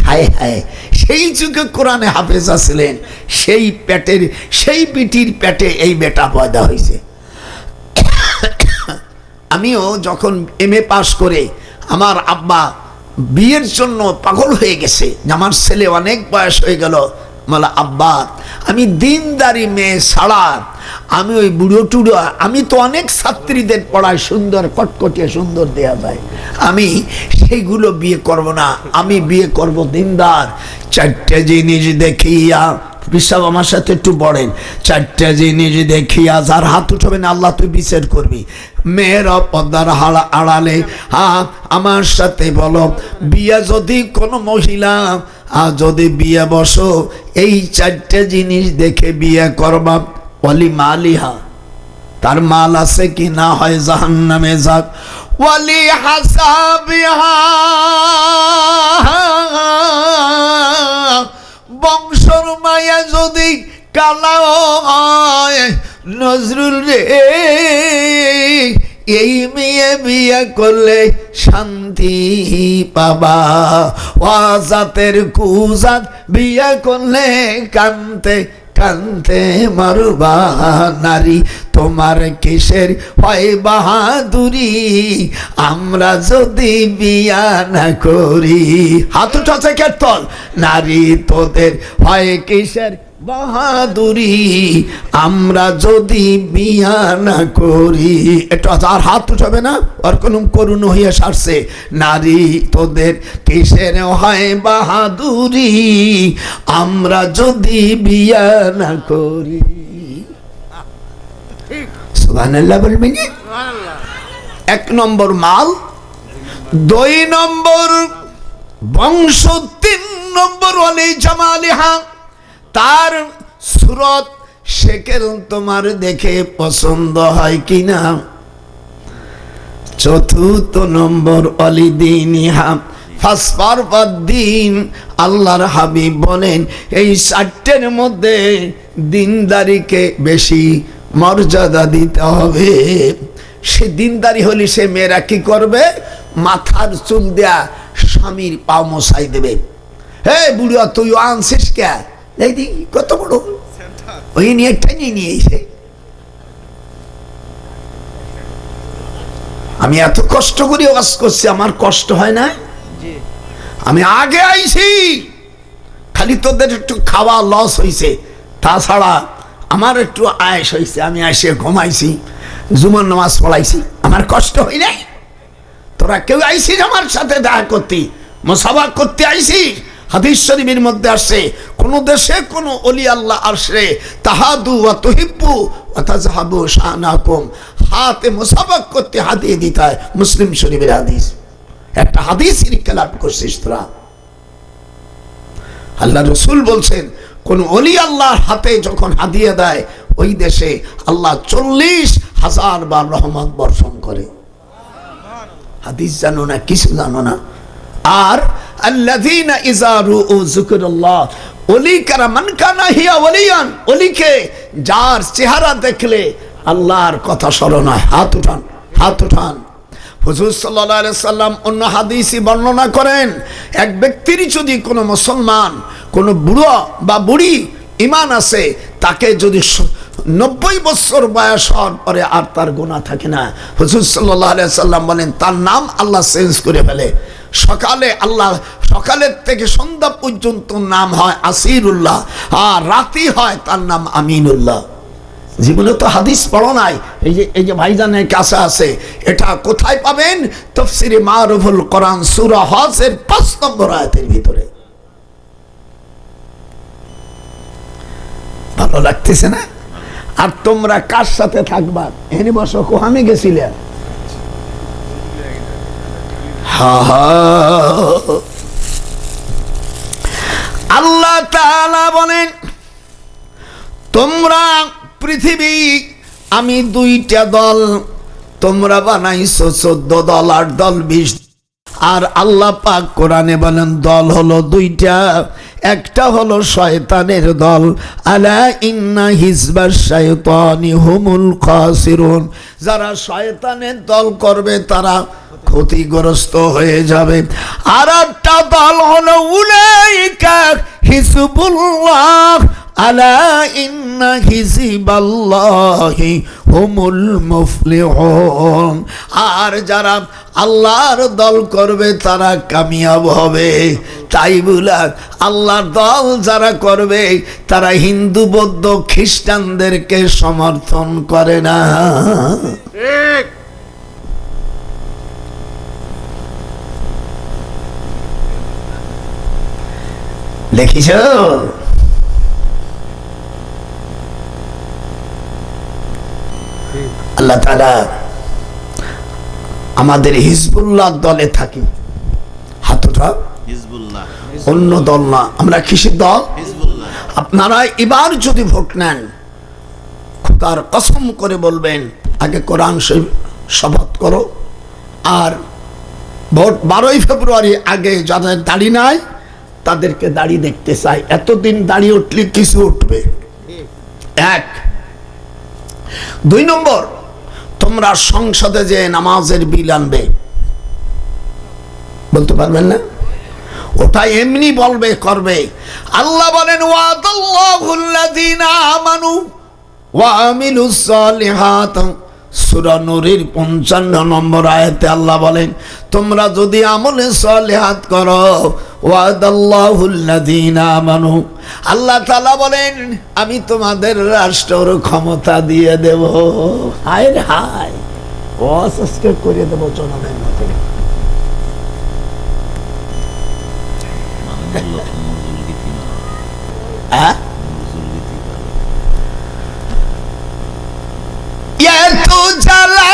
হায় হায়, সেই যুগে কোরআনে হাফেজা ছিলেন, সেই পিটির পেটে এই বেটা পয়দা হয়েছে। আমিও যখন MA পাস করে আমার আব্বা বিয়ের জন্য পাগল হয়ে গেছে, আমার ছেলে অনেক বয়স হয়ে গেল। বলে আব্বা আমি দিনদারি মেয়ে ছাড়া আমি ওই বুড়ো টুড়ো, আমি তো অনেক ছাত্রীদের পড়ায় সুন্দর কটকটিয়ে সুন্দর দেয়া যায়, আমি সেইগুলো বিয়ে করব না, আমি বিয়ে করব দিনদার। 4টে জিনিস দেখিয়া, বিশ্বাস আমার সাথে একটু পড়েন, 4টে জিনিস দেখিয়া, যার হাত উঠবে না আল্লাহ তুই বিচার করবি। মেয়েরা পর্দার আড়ালে আমার সাথে বলো, বিয়ে যদি কোনো মহিলা যদি বিয়ে বসো, এই 4টে জিনিস দেখে বিয়ে করবা। ওয়ালি মালিহা, তার মাল আছে কি না, হয় জাহান্নামে যাক। ওয়ালি হাসাবিহা, বংশর মায়া যদি কালা হয়, নজরুল রে এই মেয়ে বিয়ে করলে শান্তি পাবা, ওয়াজাতের কুজাত বিয়ে করলে কানতে কানতে মারবা। নারী তোমার কিসের হয় বাহাদুরি, আমরা যদি বিয়া না করি। হাত উঠাছে কেতল। নারী তোদের হয় কিসের বাহাদুরি, আমরা যদি বিয়া না করি। এটা আর হাত উঠাবে না, আর কোন করুণ হইয়া সারছে। নারী তোদের কিসের হয় বাহাদুরি, আমরা যদি বিয়া না করি। সুবহানাল্লাহ বলবেন। এক নম্বর মাল, দুই নম্বর বংশ, তিন নম্বর ওয়ালি জামালিহা, তার সুরত শেকেল তোমার দেখে পছন্দ হয় কিনা। চতুর্থ নম্বর অলি দিনিহা, ফাসফারউদ্দিন। আল্লাহর হাবিব বলেন এই চারটের মধ্যে দিনদারিকে বেশি মর্যাদা দিতে হবে। সে দিনদারি হলে সে মেয়েরা কি করবে, মাথার চুল দেয়া স্বামীর পাও মশাই দেবে। হে বুড়া তুই আনছিস কে, দেখি কত বড়, ওই নিয়ে টেনে নিয়ে এসে। আমি এত কষ্ট করে ওয়াজ করছি, আমার কষ্ট হয় না? আমি আগে আইছি, খালি তোদের একটু খাওয়া লস হয়েছে, তাছাড়া আমার একটু আয়েস হয়েছে। আমি এসে ঘুমাইছি, জুমার নামাজ পড়াইছি, আমার কষ্ট হয় নাই? তোরা কেউ আইসিস আমার সাথে দেখা করতে, মুসাফা করতে আইসিস? হাদিস শরীফের মধ্যে আসছে, কোন দেশে কোন ওলি আল্লাহ আসলে তাহাদু ওয়া তুহিব্বু ওয়া তাযহাবু শানাকুম, হাতে মুসাফা করতে হাদিয়ে দিতে হয়। মুসলিম শরীফের হাদিস। একটা হাদিসের খেলাপ করছিস তোরা। আল্লাহ রাসূল বলছেন কোন ওলি আল্লাহর হাতে যখন হাদিয়া দেয়, ওই দেশে আল্লাহ 40,000 বার রহমত বর্ষণ করে। হাদিস জানো না, কিছু জানো না। আর আল্লাযীনা ইযা রুউ যিকরাল্লাহ, ওলি কারা মান কানা হিয়া ওলিয়ান, ওলিকে যার চেহারা দেখলে আল্লাহর কথা স্মরণ হয়। হাত উঠান, হাত উঠান। হুজুর সাল্লাল্লাহু আলাইহি সাল্লাম অন্য হাদিসে বর্ণনা করেন, এক ব্যক্তির যদি কোনো মুসলমান, কোনো বুড়ো বা বুড়ি ঈমান আছে, তাকে যদি 90 বছর বয়স হওয়ার পরে আর তার গুনাহ থাকে না, হুজুর সাল্লাল্লাহু আলাইহি সাল্লাম বলেন তার নাম আল্লাহ চেঞ্জ করে ফেলে। সকালে আল্লাহ, সকালের থেকে সন্ধ্যা পর্যন্ত নাম হয় আসিরুল্লাহ, আর রাতি হয় তার নাম আমিনুল্লাহ। জীবনে তো হাদিস পড়ো নাই, এই যে ভাইজানের কাছে আছে। এটা কোথায় পাবেন? তাফসীরে মারুফুল কোরআন সূরা হজের 5 নম্বর আয়াতের ভিতরে। ভালো লাগতেছে না? আর তোমরা কার সাথে থাকবা? এনে বসো, কোহানে গেছিলে? আল্লাহ তাআলা বলেন তোমরা পৃথিবী আমি 2টা দল, তোমরা বানাইছো 14 দল, আর দল 20। আর আল্লাহ পাক কোরআনে বলেন দল হলো 2টা। একটা হলো শয়তানের দল, আলা ইন্না হিজবাশ শাইতানি হুমুল খাসিরুন, যারা শয়তানের দল করবে তারা ক্ষতিগ্রস্ত হয়ে যাবে। আর একটা দল হলো উলাইকা হিজবুল্লাহ, আলা ইন্না হিজবাল্লাহি হুমুল মুফলিহুন, আর যারা আল্লাহর দল করবে তারা কামিয়াব হবে। তাই বলে আল্লাহর দল যারা করবে তারা হিন্দু, বৌদ্ধ, খ্রিস্টানদেরকে সমর্থন করে না। ঠিক। দেখিস আল্লাহ তাআলা আমাদের হিজবুল্লাহ দলে থাকি। হাতটা হিজবুল্লাহ, অন্য দল না। আমরা কিসের দল? হিজবুল্লাহ। আপনারা এবার যদি ভোট নেন, খোদার কসম করে বলবেন আগে কোরআন শরীফ শপথ করো, আর ভোট 12ই ফেব্রুয়ারি আগে যাদের দাড়ি নাই তাদেরকে দাড়ি দেখতে চাই। এতদিন দাড়ি উঠলে কিছু উঠবে। 1 2 নম্বর, তোমরা সংসদে যে নামাজের বিল আনবে, বলতে পারবেন না? ওটা এমনি বলবে করবে। আল্লাহ বলেন ওয়াদাল্লাহুল্লাযীনা আমানু ওয়া আমিলুস সালিহাত, সূরা নূরের 55 নম্বর আয়াতে আল্লাহ বলেন তোমরা যদি আমলে সালিহাত করো, ওয়াদাল্লাহুল্লাযীনা আমানু, আল্লাহ তাআলা বলেন আমি তোমাদের রাষ্ট্রের ক্ষমতা দিয়ে দেব। হায় রে হায়, ওয়াসকে করে দেব জনগণের মধ্যে। এত জ্বালা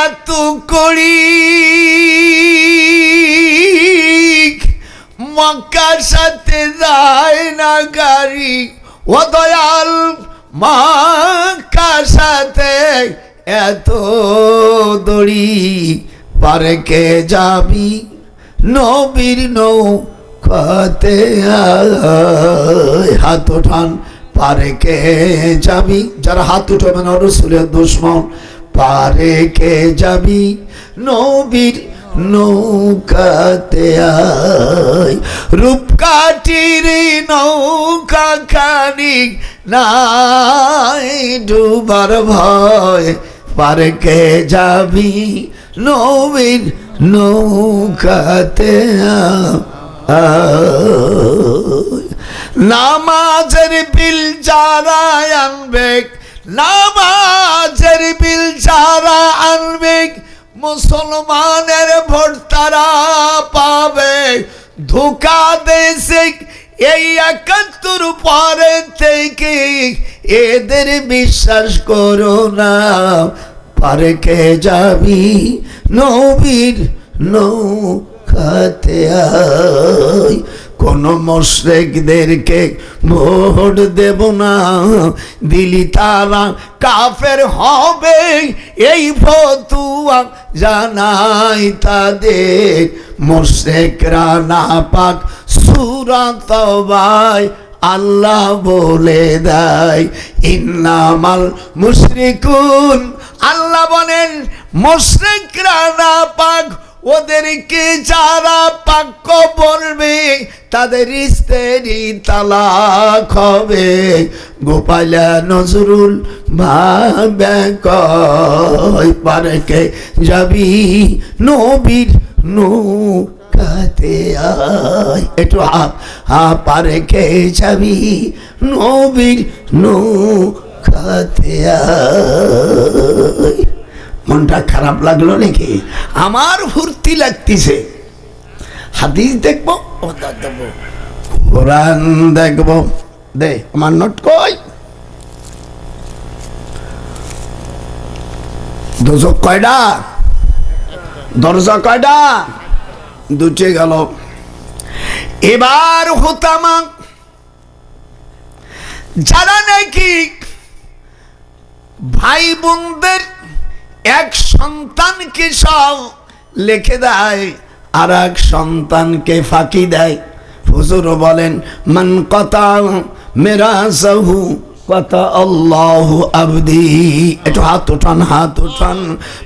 এত করি মক্কার সাথে যায় না গাড়ি, ও দয়াল মক্কার সাথে এত দড়ি, পারে কে যাবি নবীর নৌকাতে, হাত ওঠান পারে কে যাবি, যারা হাত উঠাবে না রাসূলের দুশমন, পারে কে যাবি নবীর নৌকাতে আয়, রূপকাঠির নৌকা খানি নাই ডুবার ভয়, পারে কে যাবি নবীর নৌকাতে আয়। নামাজের বিল যারা আনবে, নামাজের বিল যারা আনবে, মুসলমানের ভোট তারা পাবে। ধোঁকা দেশে এই 71 পরে থেকে এদের বিশ্বাস করো না, পারে কে যাবি নবীর নৌকাতে আয়। কোন মুশরিকদেরকে ভোট দেব না, দিলি তারা কাফের হবে, এই ফতুয়া জানাই তাদের। মুশরিকরা নাপাক সূরা তাওবায় আল্লাহ বলে দেয় ইন্নামাল মুশরিকুন, আল্লাহ বলেন মুশরিকরা নাপাক, ওদেরকে যারা পাক বলবে তাদের স্ত্রী তালাক হবে। গোপালা নজরুল ভাবে কয় পারে কে যাবি নবীর নৌকাতে আয়, একটু পারে কে যাবি নবীর নৌকাতে আয়। মনটা খারাপ লাগলো নাকি? আমার ফুর্তি লাগতেছে। হাদিস দেখবো, কোরআন দেখবো। দে আমার নোট কই? দোজক কয়টা? দরজা কয়টা? 2টে গেল। এবার হুতামা যারা নাকি ভাই বোনদের এক সন্তানকে সব লিখে দেয় আর এক সন্তানকে ফাঁকি দেয়, হুজুর বলেন মান কাতা মিরাসাহু কাতা আল্লাহু আবদি। একটু হাত উঠান, হাত উঠান।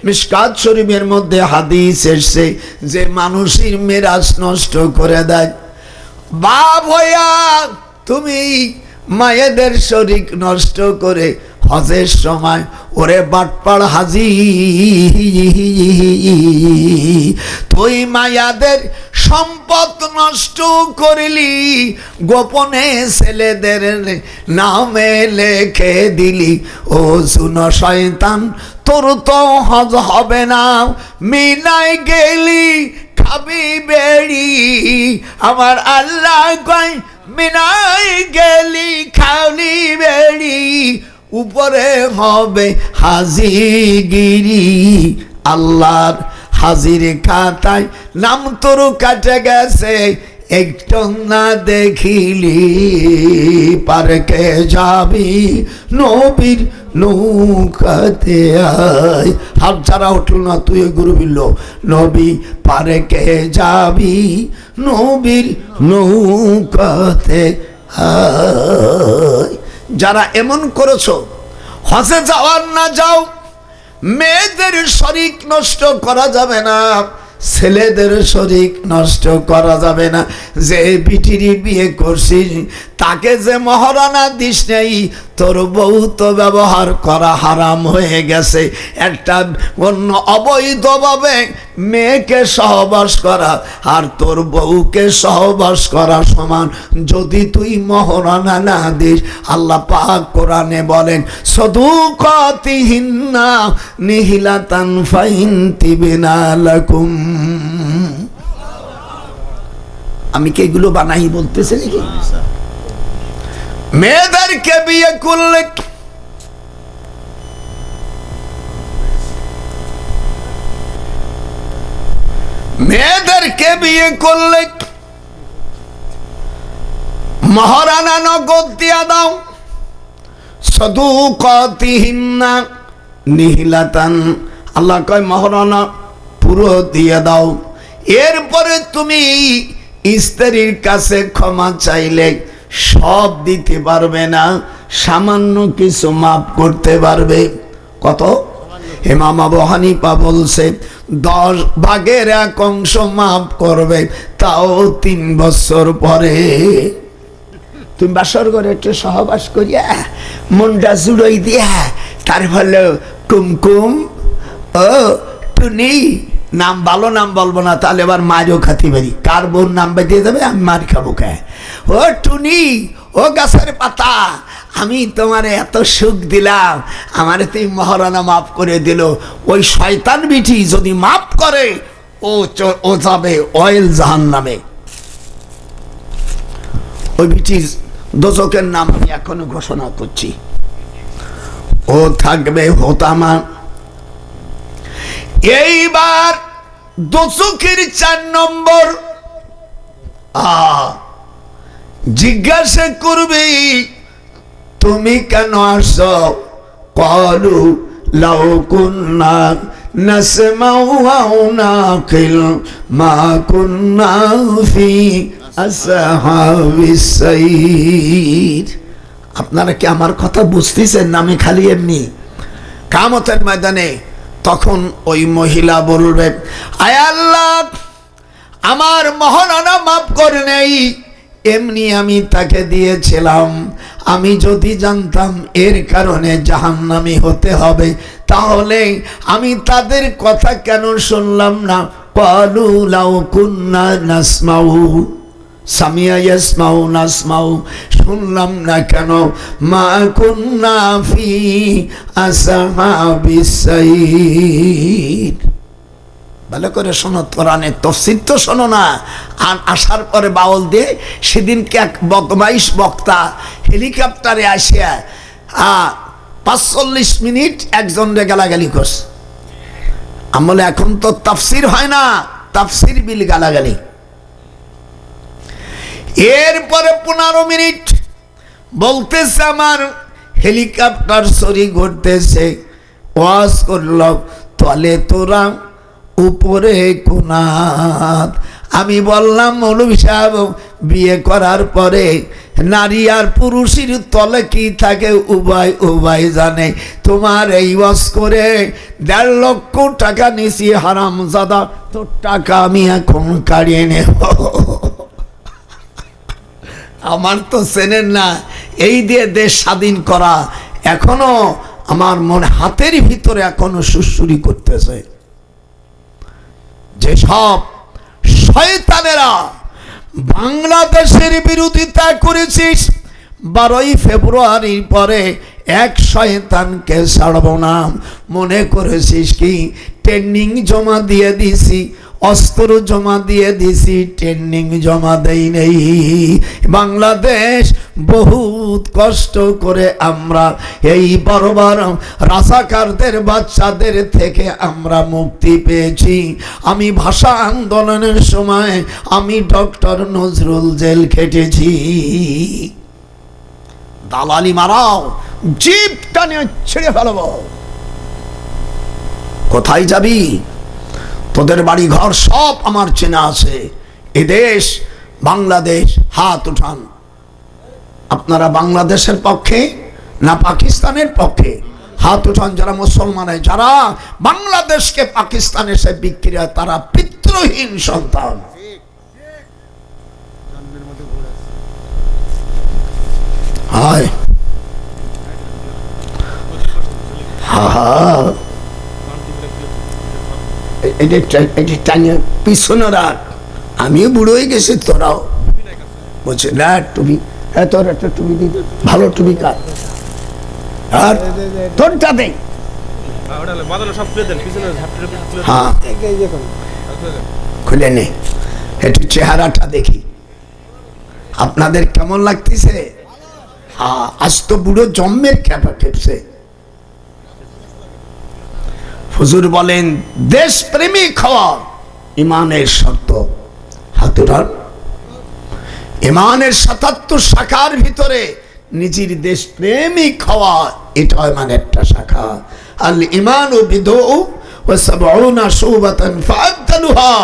মিশকাত শরীফের মধ্যে হাদিস এসেছে যে মানুষের মিরাস নষ্ট করে দেয়। বাপ হইয়া তুমি মায়েদের শরীক নষ্ট করে হজের সময় ওরে বাটপাড় হাজি, তুই মায়াদের সম্পদ নষ্ট করলি, গোপনে ছেলেদের নামে লেখে দিলি। ও শুনো শয়তান, তোর তো হজ হবে না, মিনায় গেলি খাবি বেড়ি। আমার আল্লাহ কয় মিনায় গেলি খাওলি বেড়ি, উপরে হবে হাজিগিরি। আল্লাহর হাজির খাতায় নাম তোর কাটে গেছে, একটু না দেখিলি পারকে যাবি নবীর নৌকাতে আয়। হাত যারা উঠল না তুই গুরু বিল্ল নবী পারকে যাবি নবীর নৌকাতে আয়। যারা এমন করেছো হজে যাওয়ার না যাও, মেয়েদের শরীর নষ্ট করা যাবে না, ছেলেদের শরীর নষ্ট করা যাবে না। যে বিটিরি বিয়ে করছিস তাকে যে মহারানা দিস নেই, তোর বউ তো ব্যবহার করা হারাম হয়ে গেছে। একটা অন্য অবৈধভাবে মেয়েকে সহবাস করা আর তোর বউকে সহবাস করা সমান। যদি তুই মহারানা না দিস, আল্লাহ পাক কোরআনে বলেন সদুকাতিহিন্না নিহিলাতান ফাইনতিবিনা লাকুম। আমি কি এগুলো বানাই বলতেছি নাকি? মেয়েদেরকে বিয়ে করলে মহারানা নগদ দিয়া দাও, সদুকাতিহিন্না নিহিলাতান, আল্লাহ কয় মহারানা পুরো দিয়ে দাও। এরপরে তুমি স্ত্রীর কাছে ক্ষমা চাইলে সব দিতে পারবে না, সামান্য কিছু মাফ করতে পারবে। কত? ইমাম আবু হানিফা বলছে 10 ভাগের 1 অংশ মাফ করবে, তাও 3 বছর পরে। তুমি বাসর করে একটু সহবাস করিয়া মনটা জুড়াই দিয়া তার ফলে কুমকুম ও টুনি, নাম ভালো নাম বলবো না তাহলে আবার মারও খাতি পারি, কার বোন নাম বেঁধে যাবে আমি মার খাবো কে। ও টুনি, ও গাছের পাতা, আমি তোমারে এত সুখ দিলাম, আমারে তুমি মহারানা মাফ করে দিল। ওই শয়তান বিটি যদি মাফ করে ও যাবে অয়েল জাহান্নামে। ওই বিটির দোজকের নাম আমি এখনো ঘোষণা করছি, ও থাকবে হোতামা। এইবার দোজকের 4 নম্বর জিজ্ঞাসা করবে তুমি কেন আসো? ক্বালু লাউ কুন্না নাসমাউ আও নাকিল মা কুন্না ফি আসহাবিস সাইর। আপনারা কি আমার কথা বুঝতেছেন না? আমি খালি এমনি কিয়ামতের ময়দানে তখন ওই মহিলা বলবে আয় আল্লাহ, আমার মহারানা মাফ করে নেই, এমনি আমি তাকে দিয়েছিলাম। আমি যদি জানতাম এর কারণে জাহান্নামী হতে হবে, তাহলে আমি তাদের কথা কেন শুনলাম না? ক্বালু লাউ কুন্না নাসমাউ, সামিয়া ইয়াসমাউ নাসমাউ, শুনলাম না কেন? মা কুন্না ফি আসহাবিস সাইর। ভালো করে শোনো, কোরআনের তাফসীর তো শোনো না। আর আসার পরে বাউল দিয়ে সেদিনকে এক বদমাইশ বক্তা হেলিকপ্টারে আসিয়া 45 মিনিট একজনরে গালাগালি করছে। আমলে এখন তো তাফসীর হয় না, তাফসীর বিল গালাগালি। এরপরে 15 মিনিট বলতেছে আমার হেলিকপ্টার চুরি ঘটতেছে, ওয়াজ করল তলে তোরা উপরে কোনাত। আমি বললাম মৌলভী সাহেব, বিয়ে করার পরে নারী আর পুরুষের তলে কি থাকে উভয় উভয় জানে। তোমার এই ওয়াজ করে 1.5 লক্ষ টাকা নিছি হারামজাদা, তোর টাকা আমি এখন কাড়িয়ে নেব। আমার তো চেনেন না, এই দিয়ে দেশ স্বাধীন করা এখনো আমার মনে হাতের ভিতরে এখনো সুরসুরি করতেছে। যেসব শয়তানেরা বাংলাদেশের বিরোধিতা করেছিস 12ই ফেব্রুয়ারির পরে এক শয়তানকে ছাড়ব না। মনে করেছিস কি ট্রেনিং জমা দিয়ে দিছি, অস্ত্র জমা দিয়ে দিছি, ট্রেনিং জমা দেই নেই। বাংলাদেশ বহুত কষ্ট করে আমরা এই বড় বড় রাজাকারদের বাচ্চাদের থেকে আমরা মুক্তি পেয়েছি। আমি ভাষা আন্দোলনের সময় আমি ডক্টর নজরুল জেল খেটেছি। দালালি মারাও, জিপ টানে ছেড়ে ফেলবো। কোথায় যাবি? তোদের বাড়ি ঘর সব আমার চেনা আছে। এদেশ বাংলাদেশ, হাত উঠান। আপনারা বাংলাদেশের পক্ষে না পাকিস্তানের পক্ষে? হাত উঠান যারা মুসলমান, যারা বাংলাদেশকে পাকিস্তানে সে বিক্রি হয় তারা পিতৃহীন সন্তান। হায় পিছনে রাখ, আমিও বুড়ো হয়ে গেছি, তোরাও বলছে না টুপি। হ্যাঁ তোর একটা টুপি দি, ভালো টুপি কাট, আর তোরটা দেখ। হ্যাঁ খুলে নে, একটু চেহারাটা দেখি আপনাদের কেমন লাগতেছে। হ্যাঁ আজ তো বুড়ো জন্মের খেপা খেপছে। হুজুর বলেন দেশপ্রেমিক হওয়া ইমানের শর্ত। হাতুরার ইমানের ৭৭ শাখার ভিতরে নিজের দেশপ্রেমিক হওয়া এটা মানে একটা শাখা। আল ইমানু বিদউ ওয়া সাবউনা শুবাতান ফাআদলুহা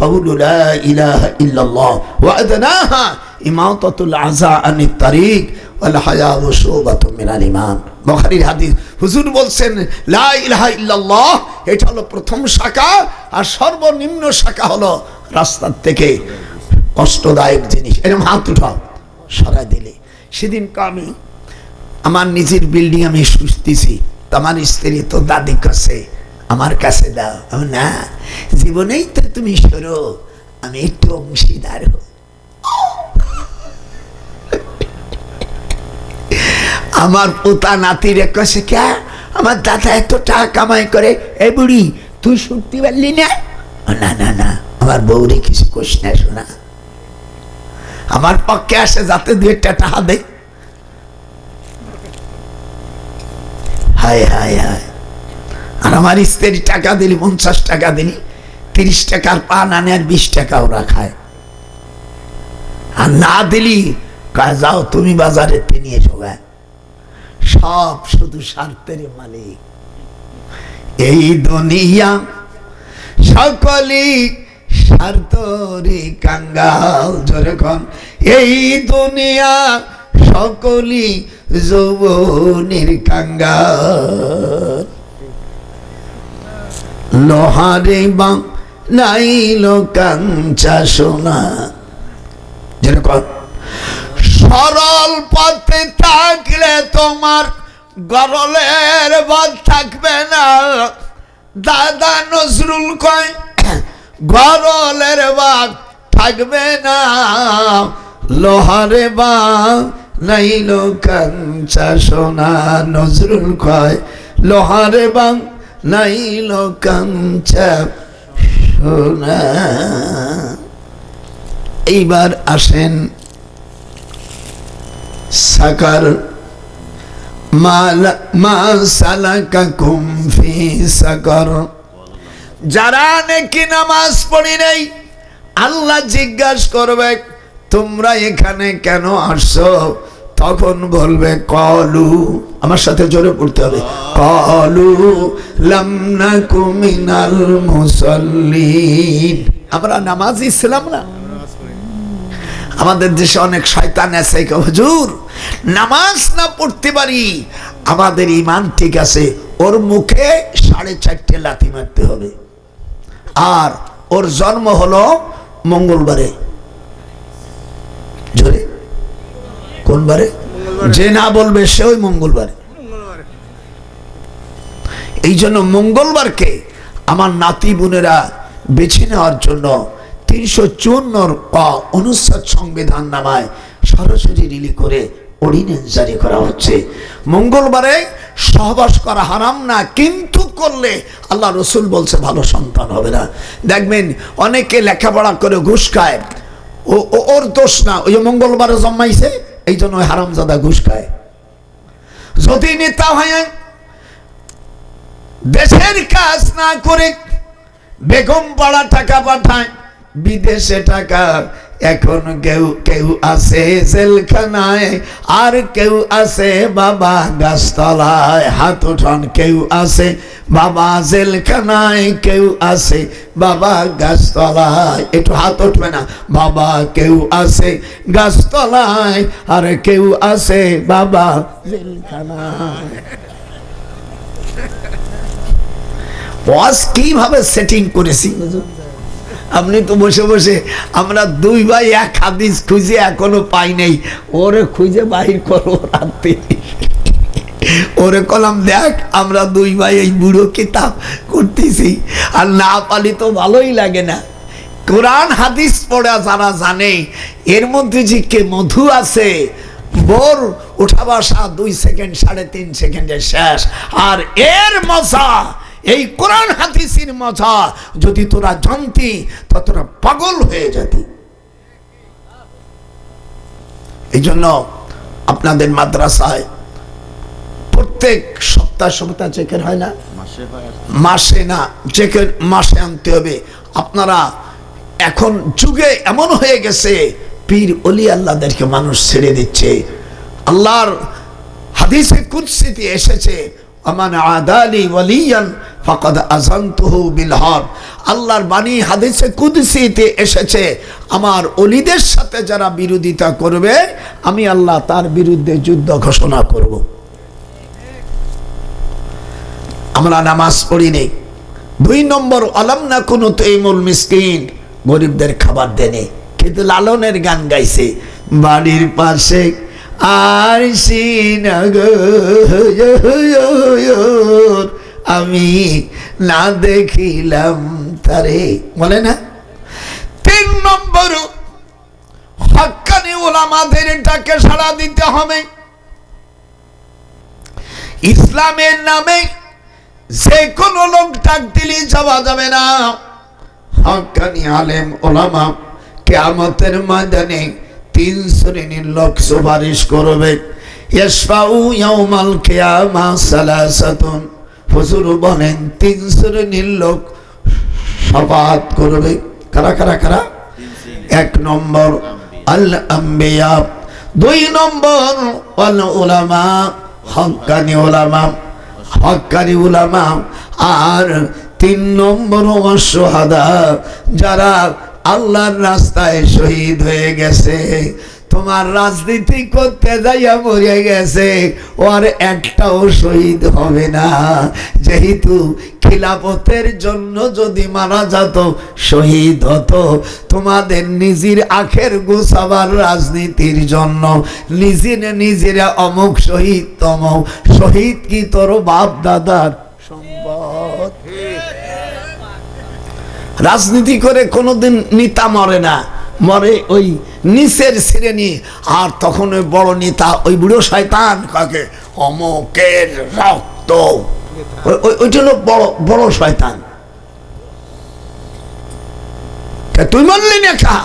কাউলু লা ইলাহা ইল্লাল্লাহ ওয়া আদনাহা ইমাতাতুল আযা আনিত তারিক ওয়াল হায়াউ শুবাতুম মিনাল ঈমান। বুখারীর হাদিস। হুজুর বলছেন লা ইলাহা ইল্লাল্লাহ এটা হলো প্রথম শাখা, আর সর্বনিম্ন শাখা হলো রাস্তার থেকে কষ্টদায়ক জিনিস। এরকম হাত উঠাও, সরাই দিলে। সেদিন আমি আমার নিজের বিল্ডিং আমি সুস্থিছি, আমার স্ত্রী তো দাদি কাছে আমার কাছে দাও। না জীবনেই তো তুমি সরো, আমি একটু অংশীদার হো। আমার পোতা নাতির কাছে কে আমার দাদা এত টাকা কামাই করে, এ বুড়ি তুই শুনতে পারলি না? না না না, আমার বউরে কিছু কোশ না, শোনা আমার পক্ষে আসে যাতে দু একটা টাকা দেয়। হায় হায় হায়। আর আমার স্ত্রী টাকা দিলি 50 টাকা দিলি, 30 টাকার পান আনে আর 20 টাকা ওরা খায়। আর না দিলি যাও তুমি বাজারে নিয়ে এসো। সব শুধু স্বার্থের মালিক। এই দুনিয়া সকলেই স্বার্থরি কাঙ্গাল। যখন এই দুনিয়া সকলেই যৌবনের কাঙ্গাল। লোহারে বাং নাইল কাঞ্চা সোনা। যেরকম সরল পথে থাকলে তোমার গরলের বাদ থাকবে না। দাদা নজরুল কয় গরলের বাদ থাকবে না। লোহারে বাগ নাইল কাঞ্চা সোনা। নজরুল কয় লোহারে বাগ নাইল কাঞ্চা সোনা। এইবার আসেন সাকার। মা সালাকাকুম ফি সাকার। যারা নাকি নামাজ পড়ি নাই আল্লাহ জিজ্ঞাসা করবে তোমরা এখানে কেন আসছো? তখন বলবে কলু, আমার সাথে জোরে পড়তে হবে, কলু লাম নাকু মিনাল মুসাল্লিন। আমরা নামাজি ছিলাম না। আমাদের দেশে অনেক শয়তান আছে, হুজুর নামাজ না পড়তে পারি, আমাদের ঈমান ঠিক আছে, ওর মুখে 4.5 লাথি মারতে হবে। আর ওর জন্ম হলো মঙ্গলবারে। জোরে কোন বারে? যে না বলবে সে ওই মঙ্গলবারে। এই জন্য মঙ্গলবারকে আমার নাতি বোনেরা বেছে নেওয়ার জন্য 354 অনুচ্ছেদ সংবিধান নামায় সরাসরি রিলি করে অর্ডিন্যান্স জারি করা হচ্ছে। মঙ্গলবারে সহবাস করা হারাম না, কিন্তু করলে আল্লাহ রসুল বলছে ভালো সন্তান হবে না। দেখবেন অনেকে লেখাপড়া করে ঘুষ খায়, ওর দোষ না, ওই মঙ্গলবারে জন্মাইছে এই জন্য ওই হারামজাদা ঘুষ খায়। যদি নেতা হয় দেশের কাজ না করে বেগম পাড়া টাকা পাঠায় বিদেশে টাকা, এখন কেউ কেউ আছে জেলখানায়, আর কেউ আছে বাবা গাছতলায়। হাত উঠান, কেউ আছে বাবা জেলখানায়, কেউ আছে বাবা গাছতলায়। একটু হাত উঠবে না? বাবা কেউ আছে গাছতলায়, আর কেউ আছে বাবা জেলখানায়। ওয়াজ কিভাবে সেটিং করেছি আপনি তো বসে বসে, আমরা দুই ভাই এক হাদিস খুঁজে এখনো পাই নাই, ওরে খুঁজে বাহির করো রাতে। ওরে কলাম দেখ আমরা দুই ভাই এই বুড়ো কিতাব করতেছি, আর না পালি তো ভালোই লাগে না। কোরআন হাদিস পড়া যারা জানে এর মধ্যে যে কে মধু আছে, বোর উঠা বসা 2 সেকেন্ড 3.5 সেকেন্ডে শেষ। আর এর মজা, এই কোরআন হাদিসের মজা যদি তোরা জানতি তো তোরা পাগল হয়ে যেতি। এই জন্য আপনাদের মাদ্রাসায় প্রত্যেক সপ্তাহ চেকের হয় না, মাসে না, চেকের মাসে আনতে হবে। আপনারা এখন যুগে এমন হয়ে গেছে পীর ওলি আল্লাহদেরকে মানুষ ছেড়ে দিচ্ছে। আল্লাহর হাদিসে কুদসিতে এসেছে, আমান আদালি ওয়ালিয়ান ফাকাদ আযানতুহু বিল হারব। আল্লাহর বাণী হাদিসে কুদসিতে এসেছে, আমার ওলিদের সাথে যারা বিরোধিতা করবে আমি আল্লাহ তার বিরুদ্ধে যুদ্ধ ঘোষণা করব। আমরা নামাজ পড়ি নেই। 2 নম্বর, আলাম না কোনো তুইমুল মিসকিন, গরিবদের খাবার দেনে। কিন্তু লালনের গান গাইছে, বাড়ির পাশে আর আমি না দেখিলাম তারে, বলে না। 3 নম্বর, হক্কানি ওলামাদের ডাকে সাড়া দিতে হবে। ইসলামের নামে যে কোনো লোক ডাক দিলে যাওয়া যাবে না। হক্কানি আলেম ওলামা কিয়ামতের ময়দানে 3 শ্রেণীর লোক সুপারিশ করবে। ইয়াশফাউ ইয়াউমাল কিয়ামা সালাসাতুন, হুজুর বলেন 3 শ্রেণীর লোক শফাআত করবে। কারা কারা কারা? 1 নম্বর আল আম্বিয়া, 2 নম্বর ওয়াল উলামা, হক্কানি উলামা, হক্কানি উলামা, আর 3 নম্বর ওয়াশুহাদা, যারা আল্লাহর রাস্তায় শহীদ হয়ে গেছে। তোমার রাজনীতি করতে যাইয়া মরে গেছে, ওর একটাও শহীদ হবে না। যেহেতু খিলাফতের জন্য যদি মারা যেত শহীদ হতো। তোমাদের নিজের আখের গোছাবার রাজনীতির জন্য নিজেরা অমুক শহীদ তমুক শহীদ, কি তোর বাপ দাদার সম্পদ? রাজনীতি করে কোনোদিন নেতা মরে না, মরে ওই নিচের শ্রেণী। আর তখন ওই বড় নেতা, ওই বুড়ো শয়তান কাকে অমুকের রক্ত, ওইটা হলো বড় বড় শয়তান। তুই মানলি না খা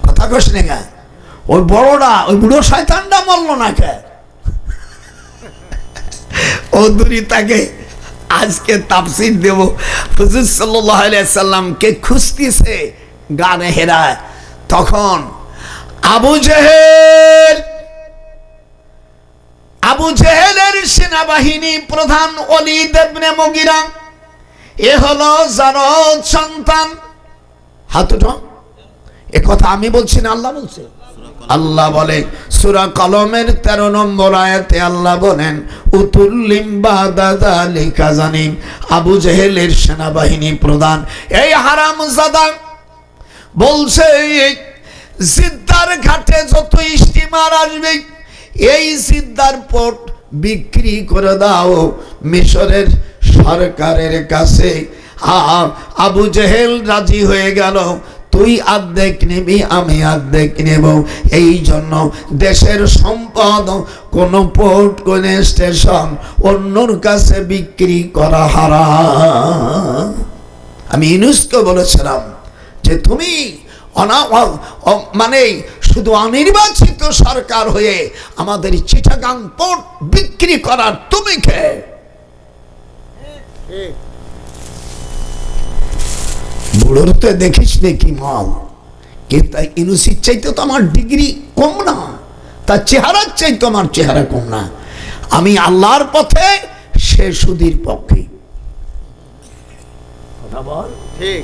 কথা কস না, ওই বড়টা ওই বুড়ো শয়তানটা মরল না কে? ও দূরি তাকে আজকে তাফসীর দেব। হুজুর সাল্লাল্লাহু আলাইহি সাল্লামকে খুঁজতেছে গানে হেরায়, তখন আবু জেহেলের সেনাবাহিনী প্রধান ওলীদ ইবনে মুগীরা, এ হলো জারদ সন্তান। হাত উঠো। এ কথা আমি বলছি না, আল্লাহ বলছে। আল্লাহ বলে সূরা কলমের 13 নম্বর আয়াতে আল্লাহ বলেন, উতুল্লিম বাদা যালিকা জানিম। আবু জেহেলের সেনাবাহিনী প্রধান এই হারামজাদা বলছে, জিদ্দার ঘাটে যত স্টিমার আসবে এই জিদ্দার পোর্ট বিক্রি করে দাও মিশরের সরকারের কাছে। আবু জেহেল রাজি হয়ে গেল। তুই অর্ধেক নিবি, আমি অর্ধেক নেব। এই জন্য দেশের সম্পদ কোন পোর্ট, কোন স্টেশন অন্যর কাছে বিক্রি করা হারাম। আমি ইউনুসকে বলেছিলাম যে তুমি মানে শুধু অনির্বাচিত সরকার হয়ে আমাদের চিটাগাং পোর্ট বিক্রি করার তুমি কে? বুড়োর তো দেখিস কি মাল, কিন্তু ইউনুসির চাইতে তো আমার ডিগ্রি কম না, তার চেহারার চাইতে আমার চেহারা কম না। আমি আল্লাহর পথে, সে সুদীর পক্ষে। কথা বল ঠিক।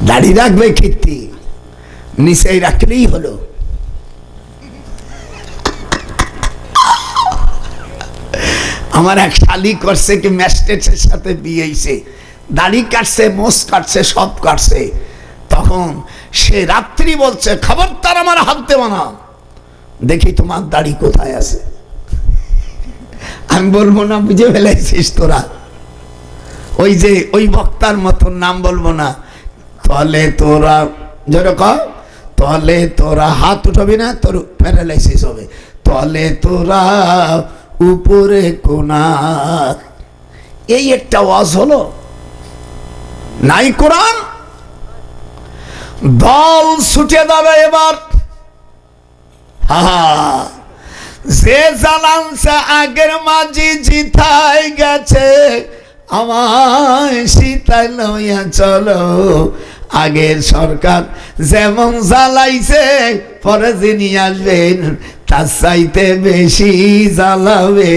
দাড়ি রাখবে কীর্তি, নিচে রাখলেই হলো। আমার এক শালি করছে কি ম্যাজিস্ট্রেটের সাথে বিয়ে হইছে, দাড়ি কাটছে, মোষ কাটছে, সব কাটছে। তখন সে রাত্রি বলছে, খবরদার আমার হাত দেব না, দেখি তোমার দাড়ি কোথায় আছে। আমি বলবো না, বুঝে ফেলেছিস তোরা, ওই যে ওই বক্তার মতন নাম বলবো না। তলে তোরা যেরকম, তলে তোরা হাত উঠাবি না, তোর প্যারালাইসিস হবে। তলে তোরা উপরে কোনা, এই একটা ওয়াজ হলো নাই? কোরআন দল ছুটে যাবে এবার। যে জানানছে আগের মাঝি জিতাই গেছে, আমায় সীতায় লইয়া চলো। আগের সরকার যেমন জ্বালাইছে, পরে যিনি আসবেন তার চাইতে বেশি জ্বালাবে।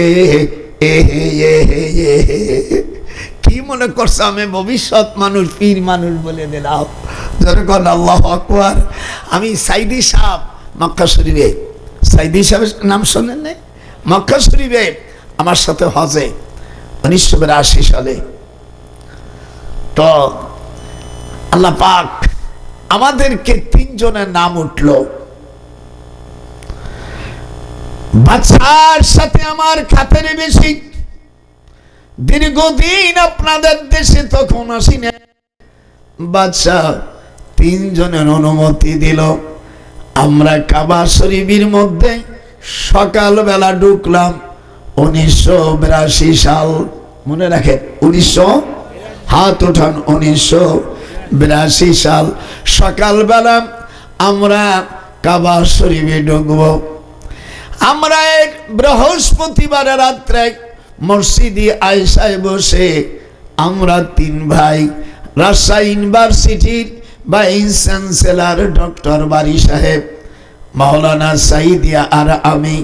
কি মনে করছো আমি ভবিষ্যৎ মানুষ, পীর মানুষ বলে দিলাম? যখন আল্লাহু আকবার। আমি সাইদি সাহেব মক্কা শরীফে, সাইদি সাহেবের নাম শোনেন না? মক্কা শরীফে আমার সাথে হজে 1982 সালে। তো আল্লাহ পাক আমাদেরকে 3 জনের নাম উঠল। বাদশার সাথে আমার খাতির বেশি, দীর্ঘদিন আপনাদের দেশে তখন আসি না। বাদশাহ 3 জনের অনুমতি দিল। আমরা কাবা শরীফের মধ্যে সকালবেলা ঢুকলাম 1982 সাল। মনে রাখেন 1900, হাত উঠান, 1982 সাল সকালবেলা আমরা কাবা শরীফে ঢুকব। আমরা এক বৃহস্পতিবার রাত্রে মসজিদে আয়েশায় বসে আমরা 3 ভাই, রাজশাহী ইউনিভার্সিটির ভাইস চ্যান্সেলর ডক্টর বারী সাহেব, মাওলানা সাইদিয়া আর আমি,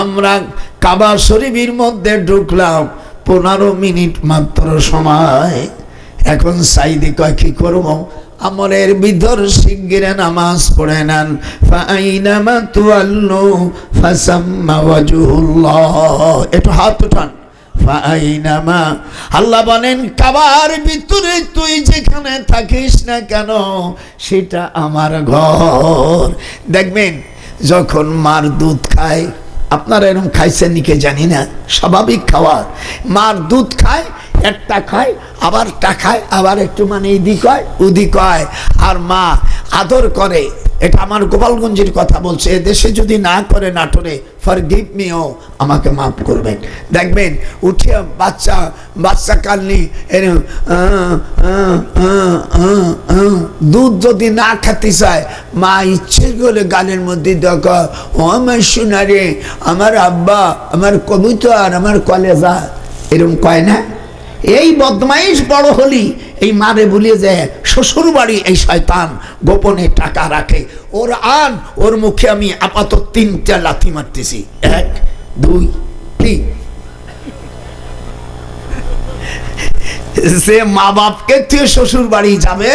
আমরা কাবা শরীফের মধ্যে ঢুকলাম। 15 মিনিট মাত্র সময়। এখন সাইদি কয় কি করব? আমলের ভিতর শিগগির নামাজ পড়ে নেন। ফাইনামা তুআল্লু ফাসাম্মা ওয়াজহুল্লাহ। একটু হাত উঠান। ফাইনামা, আল্লাহ বলেন কাবার ভিতরে তুই যেখানে থাকিস না কেন, সেটা আমার ঘর। দেখবেন যখন মার দুধ খায়, আপনারা এরকম খাইছেন নিকে জানি না, স্বাভাবিক খাওয়ার। মার দুধ খায়, একটা খায়, আবার খায়, আবার একটু মানে ইদি কয় উদি কয়, আর মা আদর করে। এটা আমার গোপালগঞ্জের কথা বলছে। এদেশে যদি না করে নাটোরে, ফরগিভ মি, ও আমাকে মাফ করবেন। দেখবেন উঠে বাচ্চা কালনি দুধ যদি না খেতে চায়, মা ইচ্ছে করে গালের মধ্যে দেখা, ও আমার সোনারে, আমার আব্বা, আমার কবুতর, আমার কলেজা, এরকম কয় না? এই বদমাইশ বড় হলি এই মারে বলিয়ে যায় শ্বশুর বাড়ি, এই শয়তান গোপনে টাকা রাখে। ওর ওর মুখে আমি আপাতত 3টা লাথি মারতেছি, 1 2 3। সে মা বাপকে তুই শ্বশুর বাড়ি যাবে,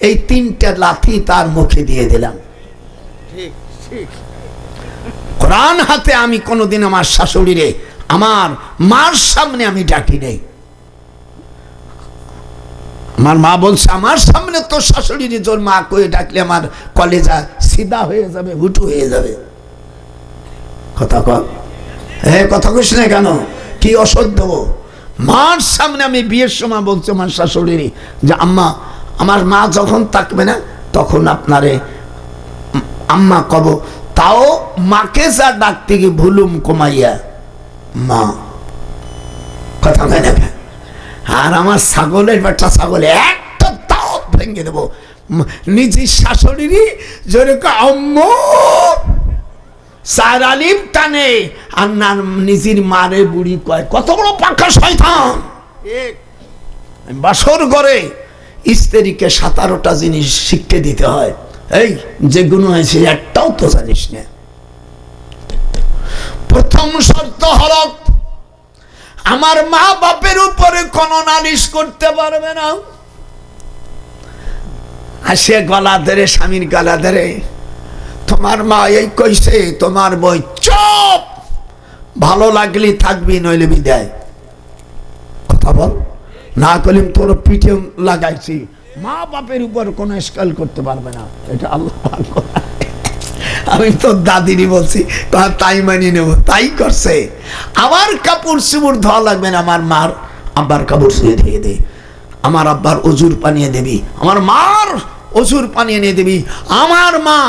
এই 3টা লাথি তার মুখে দিয়ে দিলাম। কোরআন হাতে আমি কোনোদিন আমার শাশুড়িরে আমার মার সামনে আমি ডাকি নেই। আমার মা বলছে, আমার সামনে তো শাশুড়ির তোর মা কয়ে ডাকলে আমার কলেজা সিধা হয়ে যাবে, হুটু হয়ে যাবে। কথা কয়, হ্যাঁ কথা কইস না কেন? কি অসহ্য মার সামনে আমি বিয়ের সময় বলছি আমার শাশুড়ি যে আম্মা, আমার মা যখন থাকবে না তখন আপনারে আম্মা কব। তাও মাকে যা ডাকতে গিয়ে ভুলুম কমাইয়া মা, কথা হয় না। আর আমার ছাগলের বাচ্চা ছাগলে একটা তাও ভেঙে দেবো। নিজের শাশুড়ি যেরকম আম্মু সারালিম টানে আর না নিজের মারে বুড়ি কয়, কত বড় পাকা শয়তান। বাসর ঘরে স্ত্রীকে 17টা জিনিস শিখতে দিতে হয়, এই যেগুলো আছে একটাও তো জানিস না। প্রথম শর্ত হল আমার মা বাপের উপরে কোনো নালিশ করতে পারবে না। আসে গলা ধরে, স্বামীর গলা ধরে, তোমার মা এই কইছে, তোমার বই, চুপ, ভালো লাগলে থাকবি নইলে বিদায়। কথা বল না, কলিম তোর পিঠে লাগাইছি। মা বাপের উপর কোনো স্কেল করতে পারবে না, এটা আল্লাহ। আমি তোর দাদিরই বলছি, তাই মানিয়ে নেব। তাই করছে। আমার কাপড় চুপড় ধোয়া লাগবে না, আমার মার আব্বার কাপড় শুয়ে ধুয়ে দে, আমার আব্বার অজুর পানিয়ে দেবি, আমার মার অজুর পানি এনে দিবি। আমার মা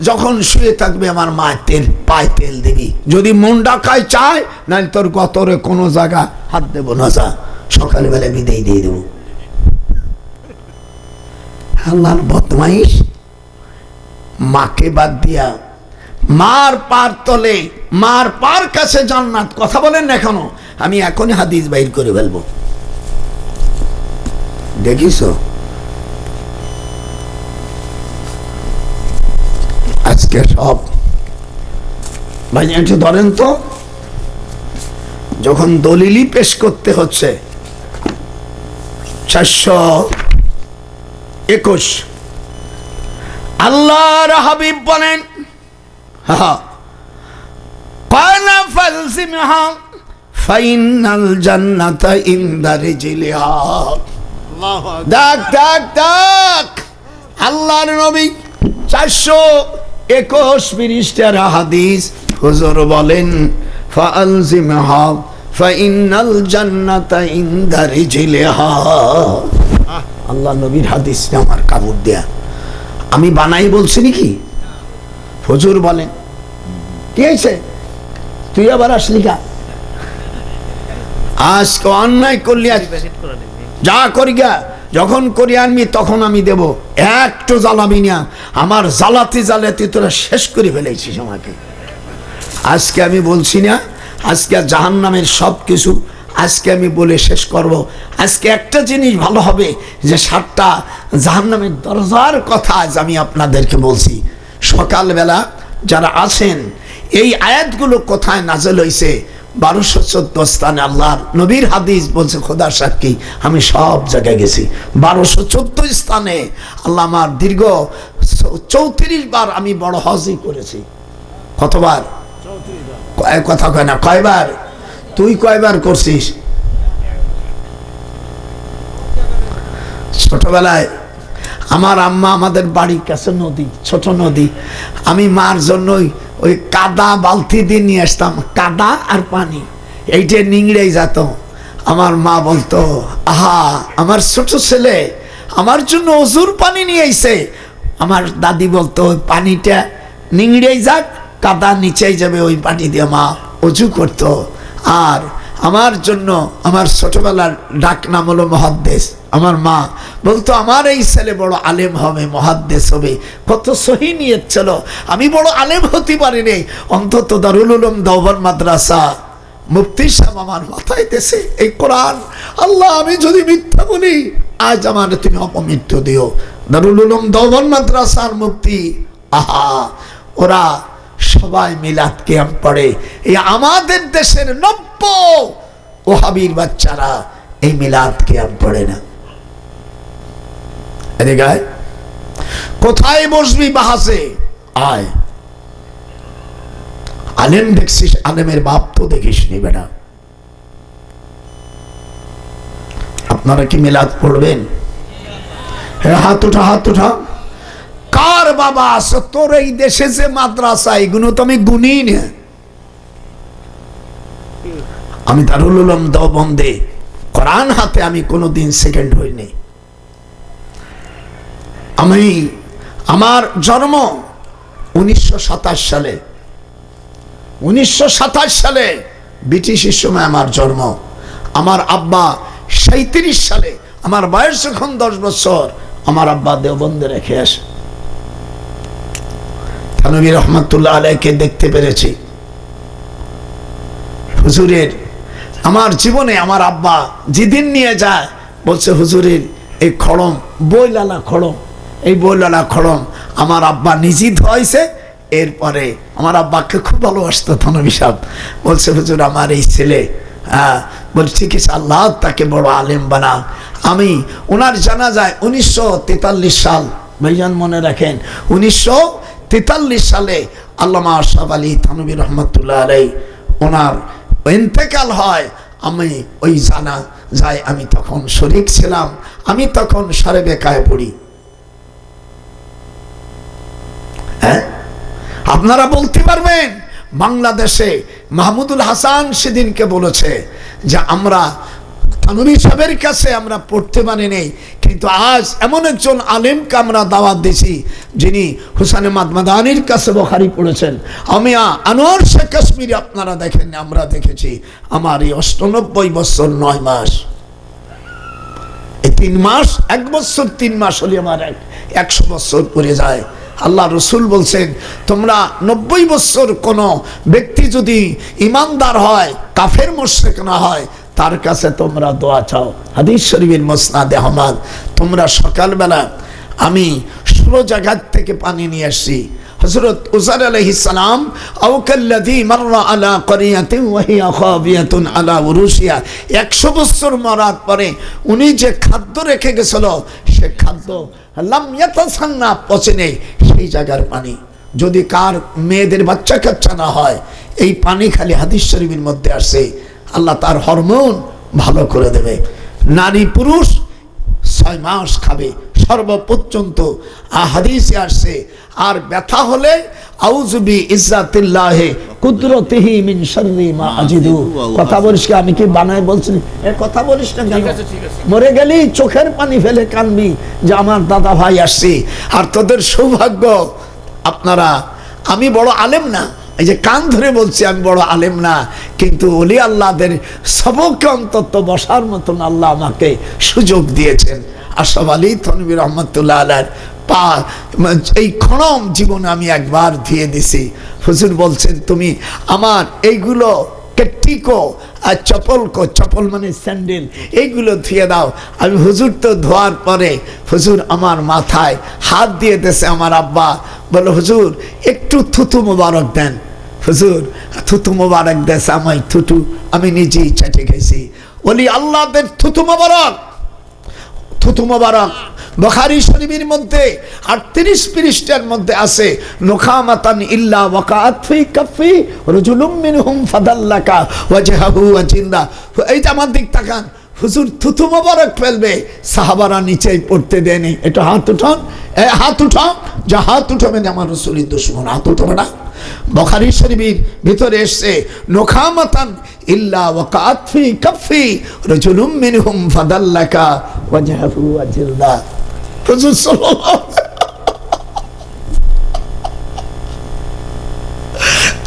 যখন শুয়ে থাকবে আমার মা পায়ে তেল দিবি। যদি মন ডাকায় চায়, নাহলে তোর গতরে কোনো জায়গা হাত দেবো না, যা সকালবেলা বিদায় দিয়ে দেবো। আল্লাহর বদমাইশ। মাকে বাদ দিয়া মার পার তলে, মার পার কাছে জান্নাত। কথা বলেন না এখনো? আমি এখনই হাদিস বাইর করে ফেলবো। দেখিস আজকে সব ভাই একটু ধরেন তো, যখন দলিলি পেশ করতে হচ্ছে 421, আল্লাহর হাবিব বলেন, কানা ফালজিমহা ফাইনাল জান্নাতা ইনদা রিজলিহা। ডাক ডাক ডাক। আল্লাহর নবী 421 পৃষ্ঠার হাদিস, হুজুর বলেন ফালজিমহা ফাইনাল জান্নাতা ইনদা রিজলিহা। আল্লাহ নবীর হাদিস আমার কাবুর দেয়া, আমি বানাই বলছি নাকি? হুজুর বলেন। কি হয়েছে? তুই আবার আসলি কা? আজকে অন্যায় করলি, যা করি গা, যখন করি আনবি তখন আমি দেব। একটু জ্বালাবি না, আমার জ্বালাতে জ্বালাতে তোরা শেষ করে ফেলেছিস আমাকে। আজকে আমি বলছি না, আজকে জাহান্নামের সব কিছু আজকে আমি বলে শেষ করব। আজকে একটা জিনিস ভালো হবে যে 7টা জাহান্নামের দরজার কথা আজ আমি আপনাদেরকে বলছি। সকালবেলা যারা আছেন, এই আয়াতগুলো কোথায় নাযিল হয়েছে? 1214 স্থানে। আল্লাহর নবীর হাদিস বলছে, খোদার সাক্ষী আমি সব জায়গায় গেছি। 1214 স্থানে আল্লাহ আমার দীর্ঘ 34 বার আমি বড় হজই করেছি। কতবার? কথা কয় না, কয়বার? তুই কয়বার করছিস? ছোটবেলায় আমার আম্মা, আমাদের বাড়ির কাছে নদী, ছোট নদী, আমি মার জন্যই ওই কাদা বালতি দিয়ে নিয়ে আসতাম, কাদা আর পানি, এইটা নিংড়েই যেত। আমার মা বলতো, আহা আমার ছোট ছেলে আমার জন্য অজুর পানি নিয়ে আইছে। আমার দাদি বলতো, ওই পানিটা নিংড়েই যাক, কাদা নিচেই যাবে, ওই পানি দিয়ে মা অজু করতো। আর আমার জন্য আমার ছোটবেলার ডাক নাম হলো মুহাদ্দিস। আমার মা বলতো, আমার এই ছেলে বড় আলেম হবে, মুহাদ্দিস হবে। কত সহি নিয়ত ছিল। আমি বড় আলেম হতে পারিনি, অন্তত দারুল উলুম দেওবন্দ মাদ্রাসা মুফতি সাহেব আমার মাথায় দেশে এই কোরআন। আল্লাহ আমি যদি মিথ্যা বলি, আজ আমার তুমি অপমৃত্যু দিও। দারুল উলুম দেওবন্দ মাদ্রাসার মুফতি, আহা ওরা সবাই মিলাদ কিয়াম পড়ে। এই আমাদের দেশের 90 ওহাবির বাচ্চারা এই মিলাদ কিয়াম পড়ে না। গায় কোথায় বসবি বাহাসে? আয়, আলেম দেখছিস, আলেমের বাপ তো দেখিস নি বেটা। আপনারা কি মিলাদ পড়বেন? হাত উঠা, হাত উঠা। কার বাবা আছে তোর এই দেশে যে মাদ্রাসা, এগুলো তো আমি গুনি না। আমি দারুল উলুম দেওবন্দে কোরআন হাতে আমি কোনোদিন সেকেন্ড হইনি। আমার জন্ম 1927 সালে। 1927 সালে ব্রিটিশের সময় আমার জন্ম। আমার আব্বা 37 সালে, আমার বয়স যখন 10 বছর, আমার আব্বা দেওবন্দে রেখে আসে। থানভী রহমাতুল্লাহ আলাইকে দেখতে পেরেছি। হুজুরের আমার জীবনে আমার আব্বা যেদিন নিয়ে যায় বলছে, হুজুরের এই খড়ম, বইলালা খড়ম, এই বইলালা খড়ম আমার আব্বা নিজেই ধোয়াইছে। এরপরে আমার আব্বাকে খুব ভালোবাসতো থানভী সাহেব। বলছে, হুজুর আমার এই ছেলে, বলছে ঠিক আছে, আল্লাহ তাকে বড় আলেম বানান। আমি ওনার জানাজায় 1943 সাল, ভাইজান মনে রাখেন, 1943 সালে আল্লামা আশরাফ আলী থানভী রহমাতুল্লাহ আলাইহি ওনার ইন্তেকাল হয়। আমি ওই জানা যায়, আমি তখন শরীক ছিলাম। আমি তখন সারে বেকায় পড়ি। হ্যাঁ, আপনারা বলতে পারবেন বাংলাদেশে মাহমুদুল হাসান সেদিনকে বলেছে যে আমরা থানভী সাহেবের কাছে আমরা পড়তে পারি নেই, কিন্তু আজ এমন একজন আলেমকে আমরা দাওয়াত দিয়েছি যিনি হুসাইন মাদমাদানির কাছে বুখারী পড়েছেন। আমি আনোয়ার শেখ কাশ্মীরি আপনারা দেখেন, আমরা দেখেছি। আমার এই 98 বছর 9 মাস, এই 3 মাস, 1 বছর 3 মাস হলে আমার 100 বছর পড়ে যায়। আল্লাহ রসুল বলছেন, তোমরা 90 বছর কোন ব্যক্তি যদি ইমানদার হয়, কাফের মুশরিক না হয়, তার কাছে তোমরা দোয়া চাও। হাদিস শরীফের মুসনাদে আহমদ। তোমরা সকালবেলা, আমি 16 জায়গা থেকে পানি নিয়ে আসছি। হযরত উযার আলাইহিস সালাম আওকাল্লাযী মাররা আলা ক্বরিয়াতিন ওয়া হিয়া খাবিয়াতুন আলা উরুশিয়া, 100 বছর মরার পরে উনি যে খাদ্য রেখে গেছিল, সে খাদ্য লাম ইয়াতাসান্না, পচে নেই, সেই জায়গার পানি। যদি কার মেয়েদের বাচ্চা কাচ্চা না হয়, এই পানি খালি হাদিস শরীফের মধ্যে আসে, আল্লাহ তার হরমোন ভালো করে দেবে। নারী পুরুষ 6 মাস খাবে সর্বপর্যন্ত, হাদিসে আসছে। আর ব্যথা হলে আউযু বি ইজ্জাতিল্লাহি কুদরতিহি মিন শাররি মা আজিদু। কথা বলিস কি? আমি কি বানাই বলছি? এ কথা বলিস না কেন? মরে গেলি চোখের পানি ফেলে কানবি যে আমার দাদা ভাই আসছে। আর তোদের সৌভাগ্য, আপনারা, আমি বড় আলেম না, এই যে কান ধরে বলছি আমি বড় আলেম না, কিন্তু ওলি আল্লাহদের সবকে অন্তত বসার মতন আল্লাহ আমাকে সুযোগ দিয়েছেন। আশরাফ আলী থানভী রহমাতুল্লাহ আলাইহির পা, এই খড়ম জীবনে আমি একবার ধুয়ে দিছি। হুজুর বলছেন, তুমি আমার এইগুলো কেটিকো আর চপল মানে স্যান্ডেল, এইগুলো ধুয়ে দাও। আমি হুজুর তো ধোয়ার পরে হুজুর আমার মাথায় হাত দিয়ে দিয়েছে। আমার আব্বা বলে, হুজুর একটু থুতু মোবারক দেন। হুজুর থুতু মোবারক দেশে, আমায় থুতু আমি নিজেই চেটে গেছি। বলি আল্লাহদের থুতু মোবারক, থুতু মোবারক বুখারী শরীফের মধ্যে 38 পৃষ্ঠার মধ্যে আছে, নুখামাতান ইল্লা ওয়াকাআত ফি কাফি রাজুলুম মিনহুম ফাদাল্লাকা ওয়াজহাহু ওয়া জিন্দা। এই যে আমার দিক তাকান, হুজুর থুতু মোবারক ফেলবে, সাহাবারা নিচেই পড়তে দেয়নি। এটা হাত উঠান, হাত উঠাও, যা হাত উঠাবেন আমার রাসূলের দুশমন, হাত উঠাবে না। বুখারী শরীফের ভিতরে এসেছে, নুখামাতান ইল্লা ওয়াকাআত ফি কাফি রাজুলুম মিনহুম ফাদাল্লাকা ওয়াজহাহু ওয়া জিন্দা। হুজুর সাল্লাল্লাহু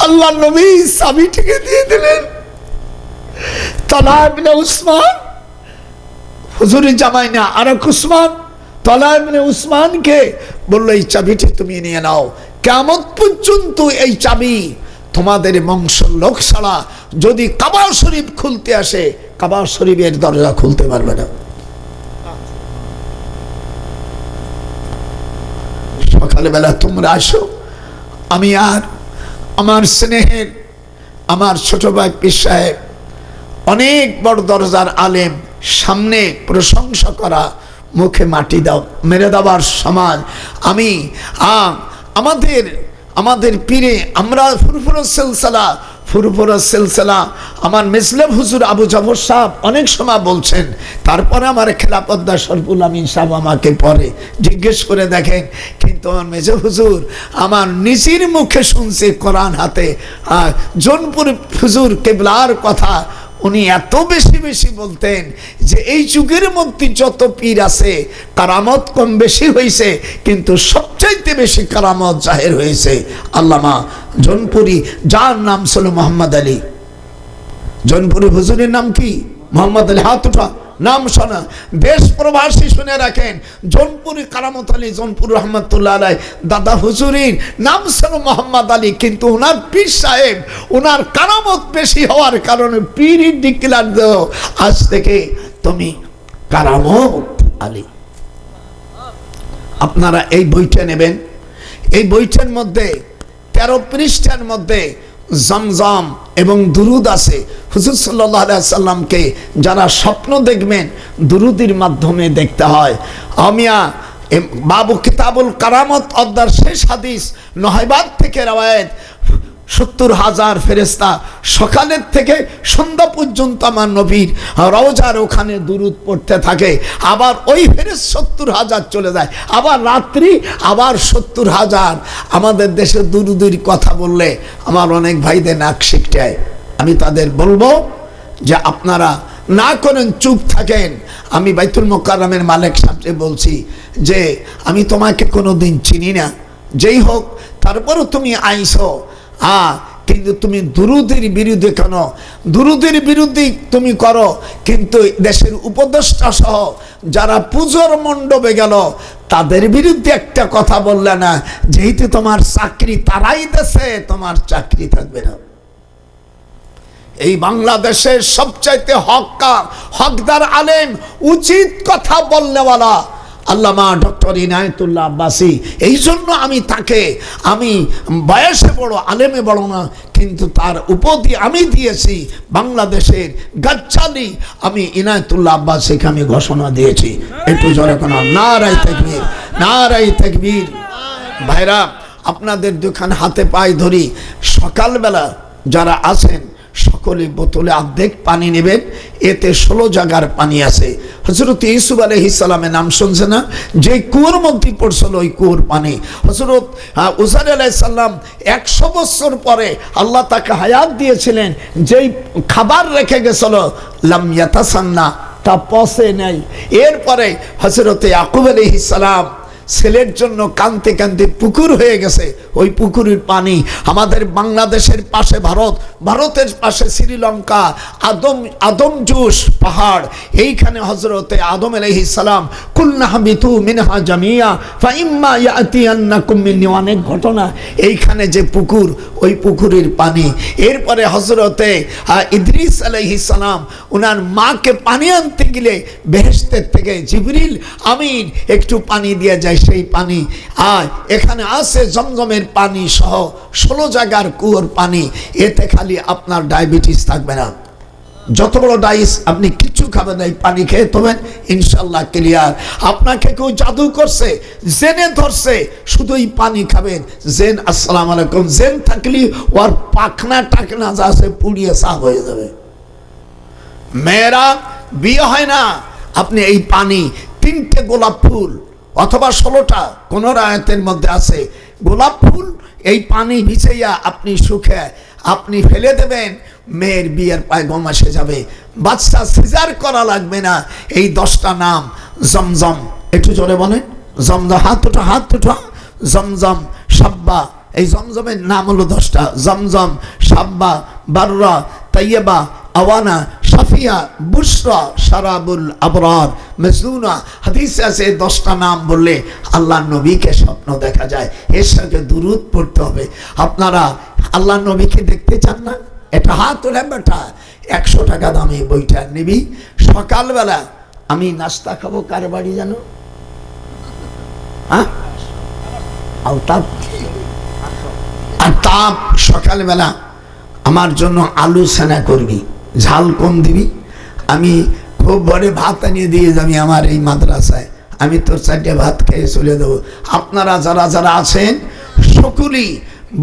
আল্লাহ নবী চাবিটিকে দিয়ে দিলেন তালহা ইবনে উসমান, হুজুরের জামাই না, আরেক উসমান, তালহা ইবনে উসমানকে বললো, এই চাবিটি তুমি নিয়ে নাও, কিয়ামত পর্যন্ত এই চাবি তোমাদের বংশের লোক ছাড়া যদি কাবা শরীফ খুলতে আসে, কাবা শরীফের দরজা খুলতে পারবে না। সকালবেলা তোমরা আসো, আমি আর আমার স্নেহের আমার ছোট ভাই পীর সাহেব, অনেক বড় দরজার আলেম, সামনে প্রশংসা করা, মুখে মাটি দাও মেরে দেওয়ার সমান। আমি আমাদের পীরে আমরা ফুরফুরা সিলসিলা আমার মিসলেভ হুজুর আবু জাফর সাহেব অনেক সময় বলছেন। তারপরে আমার খেলাপদ্দা শরফুল আমিন সাহেব আমাকে পরে জিজ্ঞেস করে দেখেন, কিন্তু আমার মেজো হুজুর আমার নিজের মুখে শুনছে কোরআন হাতে, জোনপুর হুজুর কেবলার কথা উনি এত বেশি বেশি বলতেন যে এই যুগের মধ্যে যত পীর আছে কারামত কম বেশি হয়েছে, কিন্তু সবচাইতে বেশি কারামত জাহের হয়েছে আল্লামা জৌনপুরি, যার নাম ছিল মোহাম্মদ আলী। জৌনপুরি হুজুরের নাম কি? মোহাম্মদ আলী। হাত উঠা, নাম শোনা, দেশ প্রবাসী শুনে রাখেন। জৌনপুরি কারামত আলী জৌনপুর রহমতুল্লাহ আলাই দাদা হুজুরির নাম ছিল মোহাম্মদ আলী, কিন্তু ওনার পীর সাহেব ওনার কারামত বেশি হওয়ার কারণে পীর ডিক্লার দাও আজ থেকে তুমি কারামত আলী। আপনারা এই বইটা নেবেন, এই বইটার মধ্যে 13 পৃষ্ঠার মধ্যে জমজম এবং দুরুদ আছে। হুজুর সাল্লাল্লাহু আলাইহি সাল্লামকে যারা স্বপ্ন দেখবেন দুরুদের মাধ্যমে দেখতে হয়। আমিয়া বাবু কিতাবুল কারামত অধ্যায়ের শেষ হাদিস নহবাত থেকে রওয়ায়াত, 70,000 ফেরেশতা সকালের থেকে সন্ধ্যা পর্যন্ত আমার নবীর রওজার ওখানে দুরুদ পড়তে থাকে। আবার ওই ফেরেশতা 70,000 চলে যায়, আবার রাত্রি আবার 70,000। আমাদের দেশে দুরুদের কথা বললে আমার অনেক ভাইদের নাক শিখটায়। আমি তাদের বলবো যে আপনারা না করেন, চুপ থাকেন। আমি বাইতুল মোকাররমের মালিক সাহেবকে বলছি যে আমি তোমাকে কোনোদিন চিনি না, যেই হোক তারপরও তুমি আইছো, কিন্তু তুমি দুরুদের বিরুদ্ধে কেন? দুরুদের বিরুদ্ধে তুমি করো, কিন্তু দেশের উপদেষ্টা সহ যারা পুজোর মণ্ডপে গেল তাদের বিরুদ্ধে একটা কথা বললে না, যেহেতু তোমার চাকরি তারাই দেশে, তোমার চাকরি থাকবে না। এই বাংলাদেশের সবচাইতে হকদার আলেম, উচিত কথা বললেওয়ালা আল্লামা ডক্টর ইনায়েতুল্লাহ আব্বাসী। এই জন্য আমি তাকে, আমি বয়সে বড় আলেমে বড় না, কিন্তু তার উপাধি আমি দিয়েছি বাংলাদেশের গাজ্জালি। আমি ইনায়েতুল্লাহ আব্বাসীকে আমি ঘোষণা দিয়েছি। একটু জোরে কোন নারায়ে তাকবীর, নারায়ে তাকবীর। ভাইরা, আপনাদের দুখান হাতে পায়ে ধরি, সকালবেলা যারা আছেন সকলে বোতলে অর্ধেক পানি নেবেন, এতে 16 জায়গার পানি আছে। হযরত ইউসুফ আলাইহিস সালামের নাম শুনছে না? যে কুয়োর মধ্যে পড়ছিল ওই কুয়োর পানি। হযরত উযার আলাইহিস সালাম 100 বছর পরে আল্লাহ তাকে হায়াত দিয়েছিলেন, যেই খাবার রেখে গেছিল লাম ইয়াতাসান্না, তা পচে নাই। এরপরে হযরত ইয়াকুব আলাইহিস সালাম ছেলের জন্য কাঁদতে কাঁদতে পুকুর হয়ে গেছে, ওই পুকুরের পানি। আমাদের বাংলাদেশের পাশে ভারত, ভারতের পাশে শ্রীলঙ্কা, আদম জুস পাহাড়, এইখানে হযরতে আদম আলাইহিস সালাম কুলনা হাবিতু মিনহা জামিয়া ফাইম্মা ইয়াতিয়ান্নাকুম মিন্নি, অনেক ঘটনা। এইখানে যে পুকুর, ওই পুকুরের পানি। এরপরে হযরতে ইদ্রিস আলাইহিস সালাম ওনার মাকে পানি আনতে গেলে বেহেশতের থেকে জিবরিল আমিন একটু পানি দিয়ে যায়, সেই পানি এখানে আছে জমজমের পানি সহ 16 জায়গার কুয়োর পানি। এতে খালি আপনার ডায়াবেটিস থাকবে না, যত বড় ডাইস আপনি কিছু খাবেন না, এই পানি খেয়ে তবেন ইনশাল্লাহ ক্লিয়ার। আপনাকে কেউ জাদু করছে, জেনে ধরছে, শুধু এই পানি খাবেন। জেন, আসসালামু আলাইকুম, জেন থাকলে ওর পাখনা টাকনা যা আছে পুড়িয়ে সাফ হয়ে যাবে। মেয়েরা বিয়ে হয় না, আপনি এই পানি 3টে গোলাপ ফুল অথবা 16টা, কোন আয়াতের মধ্যে আছে গোলাপ ফুল, এই পানি ভিজাইয়া আপনি সুখে আপনি ফেলে দেবেন, মেয়ের বিয়ের পায়গাম এসে যাবে, বাচ্চা সিজার করা লাগবে না। এই 10টা নাম জমজম, একটু জোরে বলেন জমজম, হাত উঠা, হাত উঠা। জমজম, সাব্বা, এই জমজমের নাম হলো 10টা। জমজম, সাব্বা, বাররা, তাইয়্যিবা, আওয়ানা, সাফিয়া, বুশরা, শারাবুল আবরার, মাজুনা। হাদিসে আছে 10টা নাম বললে আল্লাহ নবীকে স্বপ্ন দেখা যায়। এর সাথে দুরূদ পড়তে হবে। আপনারা আল্লাহ নবীকে দেখতে চান না? এটা হাত তোলেন বেটা, 100 টাকা দামে বইটা নিবি। সকালবেলা আমি নাস্তা খাবো কার বাড়ি জানো? হ্যাঁ, আলতাপ। আর তাপ সকালবেলা আমার জন্য আলু সেনা করবি, ঝাল কম দিবি। আমি খুব বড় ভাত আনিয়ে দিয়ে যাবি আমার এই মাদ্রাসায়, আমি তোর 4টে ভাত খেয়ে চলে দেবো। আপনারা যারা যারা আছেন সকলেই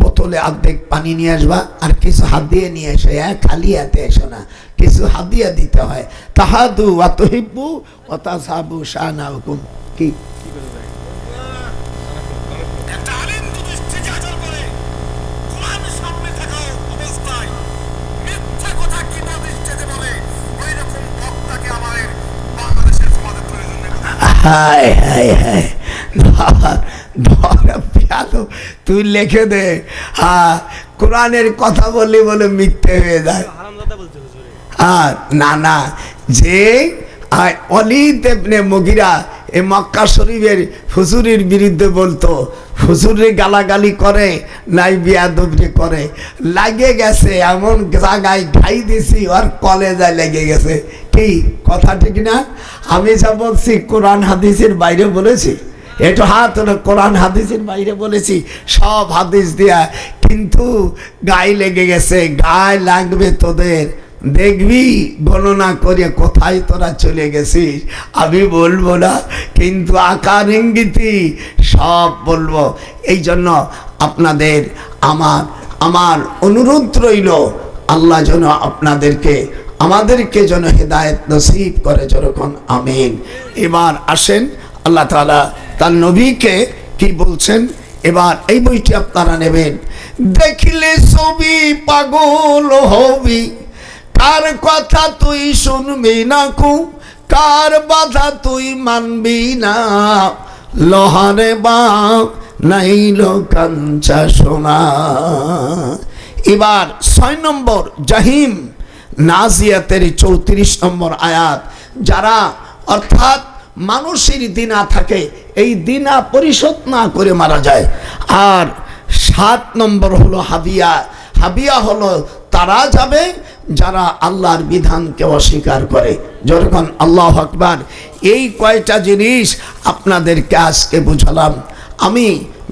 বোতলে অর্ধেক পানি নিয়ে আসবা, আর কিছু হাদিয়া নিয়ে এসে, খালি হাতে এসো না, কিছু হাদিয়া দিতে হয়। তাহাদু ওয়া তুহিব্বু ওয়া তাযহাবু শানাকুম। কি হায় হায় হায়, তুই লিখে দে। হ্যাঁ, কোরআনের কথা বলে বলে মিথ্যে হয়ে যায়। হ্যাঁ, না না, যে ওয়ালিদ ইবনে মুগিরা এই মক্কা শরীফের হুজুরের বিরুদ্ধে বলতো, হুজুরে গালাগালি করে নাই বিয়াদবি করে, লাগে গেছে এমন জায়গায় ঘাই দিছি আর কলেজায় লেগে গেছে। কি কথা ঠিক না? আমি যা বলছি কোরআন হাদিসের বাইরে বলেছি? একটু হাত হলো, কোরআন হাদিসের বাইরে বলেছি? সব হাদিস দিয়া, কিন্তু গায়ে লেগে গেছে। গায়ে লাগবে তোদের, দেখবি গণনা করে কোথায় তোরা চলে গেছিস। আমি বলবো না, কিন্তু আকার ইঙ্গিতি সব বলবো। এই জন্য আপনাদের আমার অনুরোধ রইল, আল্লাহ যেন আপনাদেরকে আমাদেরকে যেন হেদায়েত নসিব করে, যেরকম আমিন। এবার আসেন, আল্লাহ তাআলা তার নবীকে কি বলছেন এবার এই বইটি আপনারা নেবেন। দেখলে ছবি পাগল হবি, কার কথা তুই শুনবি না কু, কার বাধা তুই মানবি না, লোহারে বা নাইল কাঞ্চা সোনা। এবার 6 নম্বর জাহিম নাজিয়াতের 34 নম্বর আয়াত। যারা অর্থাৎ মানুষের দিনা থাকে, এই দিনা পরিশোধ না করে মারা যায়। আর 7 নম্বর হলো হাবিয়া। হাবিয়া হলো তারা যাবে যারা আল্লাহর বিধানকে অস্বীকার করে। যখন আল্লাহু আকবার। এই কয়টা জিনিস আপনাদেরকে আজকে বুঝালাম। আমি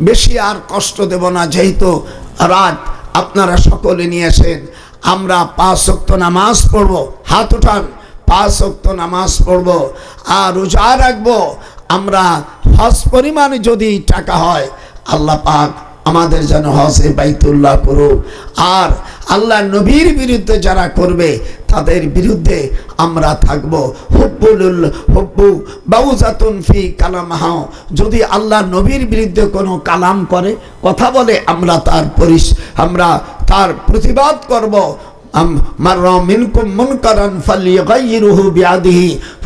বেশি আর কষ্ট দেব না, যেহেতু রাত আপনারা সকলে নিয়েছেন। আমরা 5 ওয়াক্ত নামাজ পড়ব, হাত উঠান, 5 ওয়াক্ত নামাজ পড়ব আর রোজা রাখবো। আমরা হজ পরিমাণে যদি টাকা হয়, আল্লাহ পাক আমাদের যেন হজে বাইতুল্লাহ করুক। আর আল্লাহ নবীর বিরুদ্ধে যারা করবে তাদের বিরুদ্ধে আমরা থাকবো। হুব্বু বাউজাতুন ফি কালামাহ, যদি আল্লাহ নবীর বিরুদ্ধে কোনো কালাম করে, কথা বলে, আমরা তার প্রতিবাদ করব।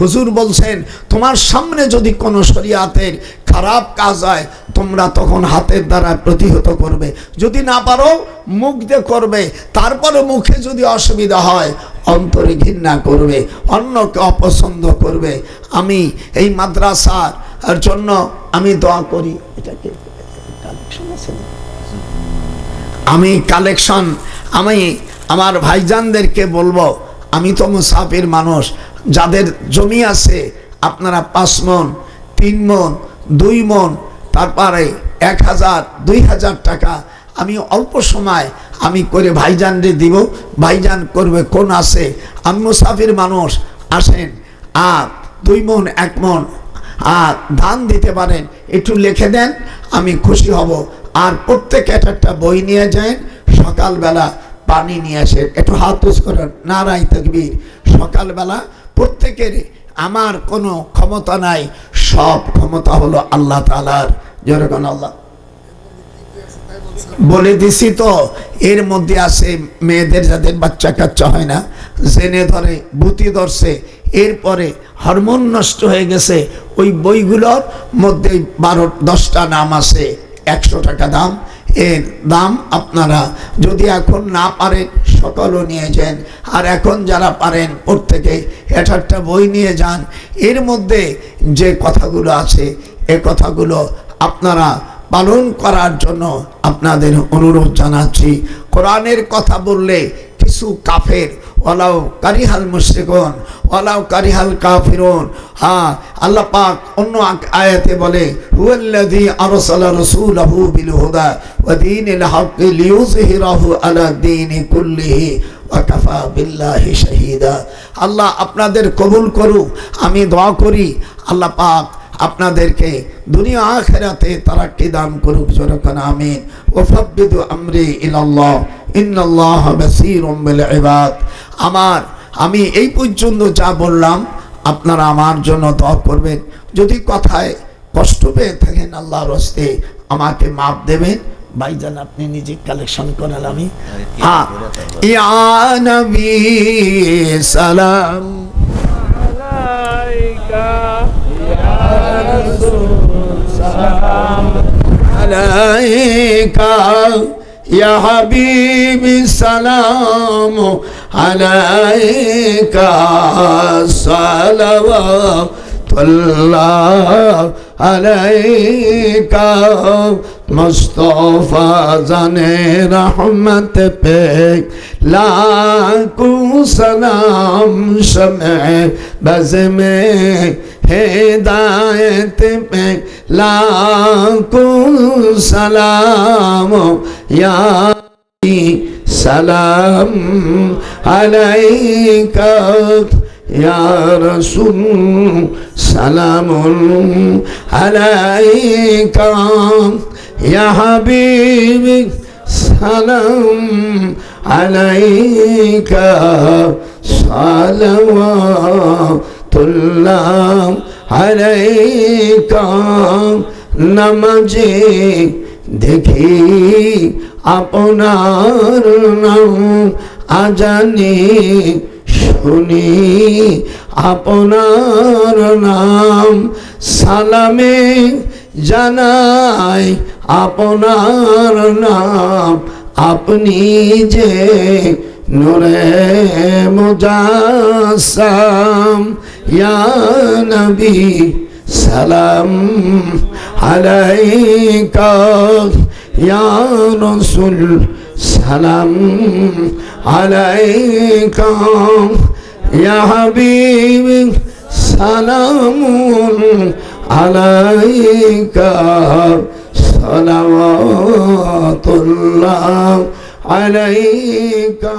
হুজুর বলছেন, তোমার সামনে যদি কোনো শরিয়াতের খারাপ কাজ হয়, তোমরা তখন হাতের দ্বারা প্রতিহত করবে। যদি না পারো মুখ দিয়ে করবে। তারপরে মুখে যদি অসুবিধা হয়, অন্তরে ঘৃণা করবে, অন্যকে অপছন্দ করবে। আমি এই মাদ্রাসার জন্য আমি দোয়া করি। এটাকে কালেকশন আছে, আমি আমার ভাইজানদেরকে বলবো, আমি তো মুসাফির মানুষ, যাদের জমি আছে আপনারা 5 মণ, 3 মণ, 2 মণ, তারপরে 1000, 2000 টাকা আমি অল্প সময় আমি করে ভাইজানরে দিব। ভাইজান করবে কোন আছে, আমি মুসাফির মানুষ, আসেন। আর 2 মণ, 1 মণ ধান দিতে পারেন, একটু লিখে দেন, আমি খুশি হব। আর প্রত্যেকে একটা বই নিয়ে যান, সকালবেলা পানি নিয়ে আসেন। একটু হাত উঁচু করেন, নারায়ে তাকবীর। সকালবেলা প্রত্যেকের, আমার কোনো ক্ষমতা নাই, সব ক্ষমতা হলো আল্লাহ তাআলার। যেরকম আল্লাহ বলে দিছি তো, এর মধ্যে আছে মেয়েদের যাদের বাচ্চা কাচ্চা হয় না, জেনে ধরে, ভূতি ধরছে, এরপরে হরমোন নষ্ট হয়ে গেছে, ওই বইগুলোর মধ্যে 12-10টা নাম আছে, 100 টাকা দাম। এর দাম আপনারা যদি এখন না পারেন সকালও নিয়ে যান, আর এখন যারা পারেন প্রত্যেকে একটা বই নিয়ে যান। এর মধ্যে যে কথাগুলো আছে, এ কথাগুলো আপনারা পালন করার জন্য আপনাদের অনুরোধ জানাচ্ছি। কোরআনের কথা বললে কিছু কাফের, ওয়ালাউ কারিহাল মুশরিকুন ওয়ালাউ কারিহাল কাফিরুন। হ্যাঁ, আল্লাহ পাক অন্য আয়াতে বলে, হুয়াল্লাযী আরসালা রাসূলাহু বিল হুদা ওয়া দীনিল হক লিইয়ুযহিরাহু আলা দীনি কুল্লিহি ওয়া কাফা বিল্লাহি শাহীদা। আল্লাহ আপনাদের কবুল করুক। আমি দোয়া করি আল্লাহ পাক আপনাদেরকে দুনিয়া আখিরাতে তারাক্কি দান করুক। যেরকম আমিন। ওয়াফাব্বিদু আমরি ইলাল্লাহ ইন্নাল্লাহা বাসীরুম বিল ইবাদ। আমি এই পর্যন্ত যা বললাম, আপনারা আমার জন্য দোয়া করবেন। যদি কথায় কষ্ট পেয়ে থাকেন, আল্লাহর হস্তে আমাকে মাফ দেবেন। ভাইজান আপনি নিজে কালেকশন করেন। আমি ইয়া নবী সালাম আলাইকা ইয়া عليك يا حبيبي السلام عليك صلوات الله عليك मुस्तफा जाने रहमत पे लाखों सलाम शमे बज़ में हिदायत पे लाखों सलाम या सलाम अलैका या रसूल सलाम अलैका या हबीबी सलाम अलैका सलवातुल्लाह अलैका नमाज़े देखी আপনার নাম আজানে শুনি আপনার নাম সালামে জানাই আপনার নাম আপনি যে নূরে মুজাসসাম ইয়া নবী সালাম আলাইকা ইয়া রাসূল সালাম আলাইকা ইয়া হাবিবি সালাম আলাইকা সালাওয়াতুল্লাহ আলাইকা।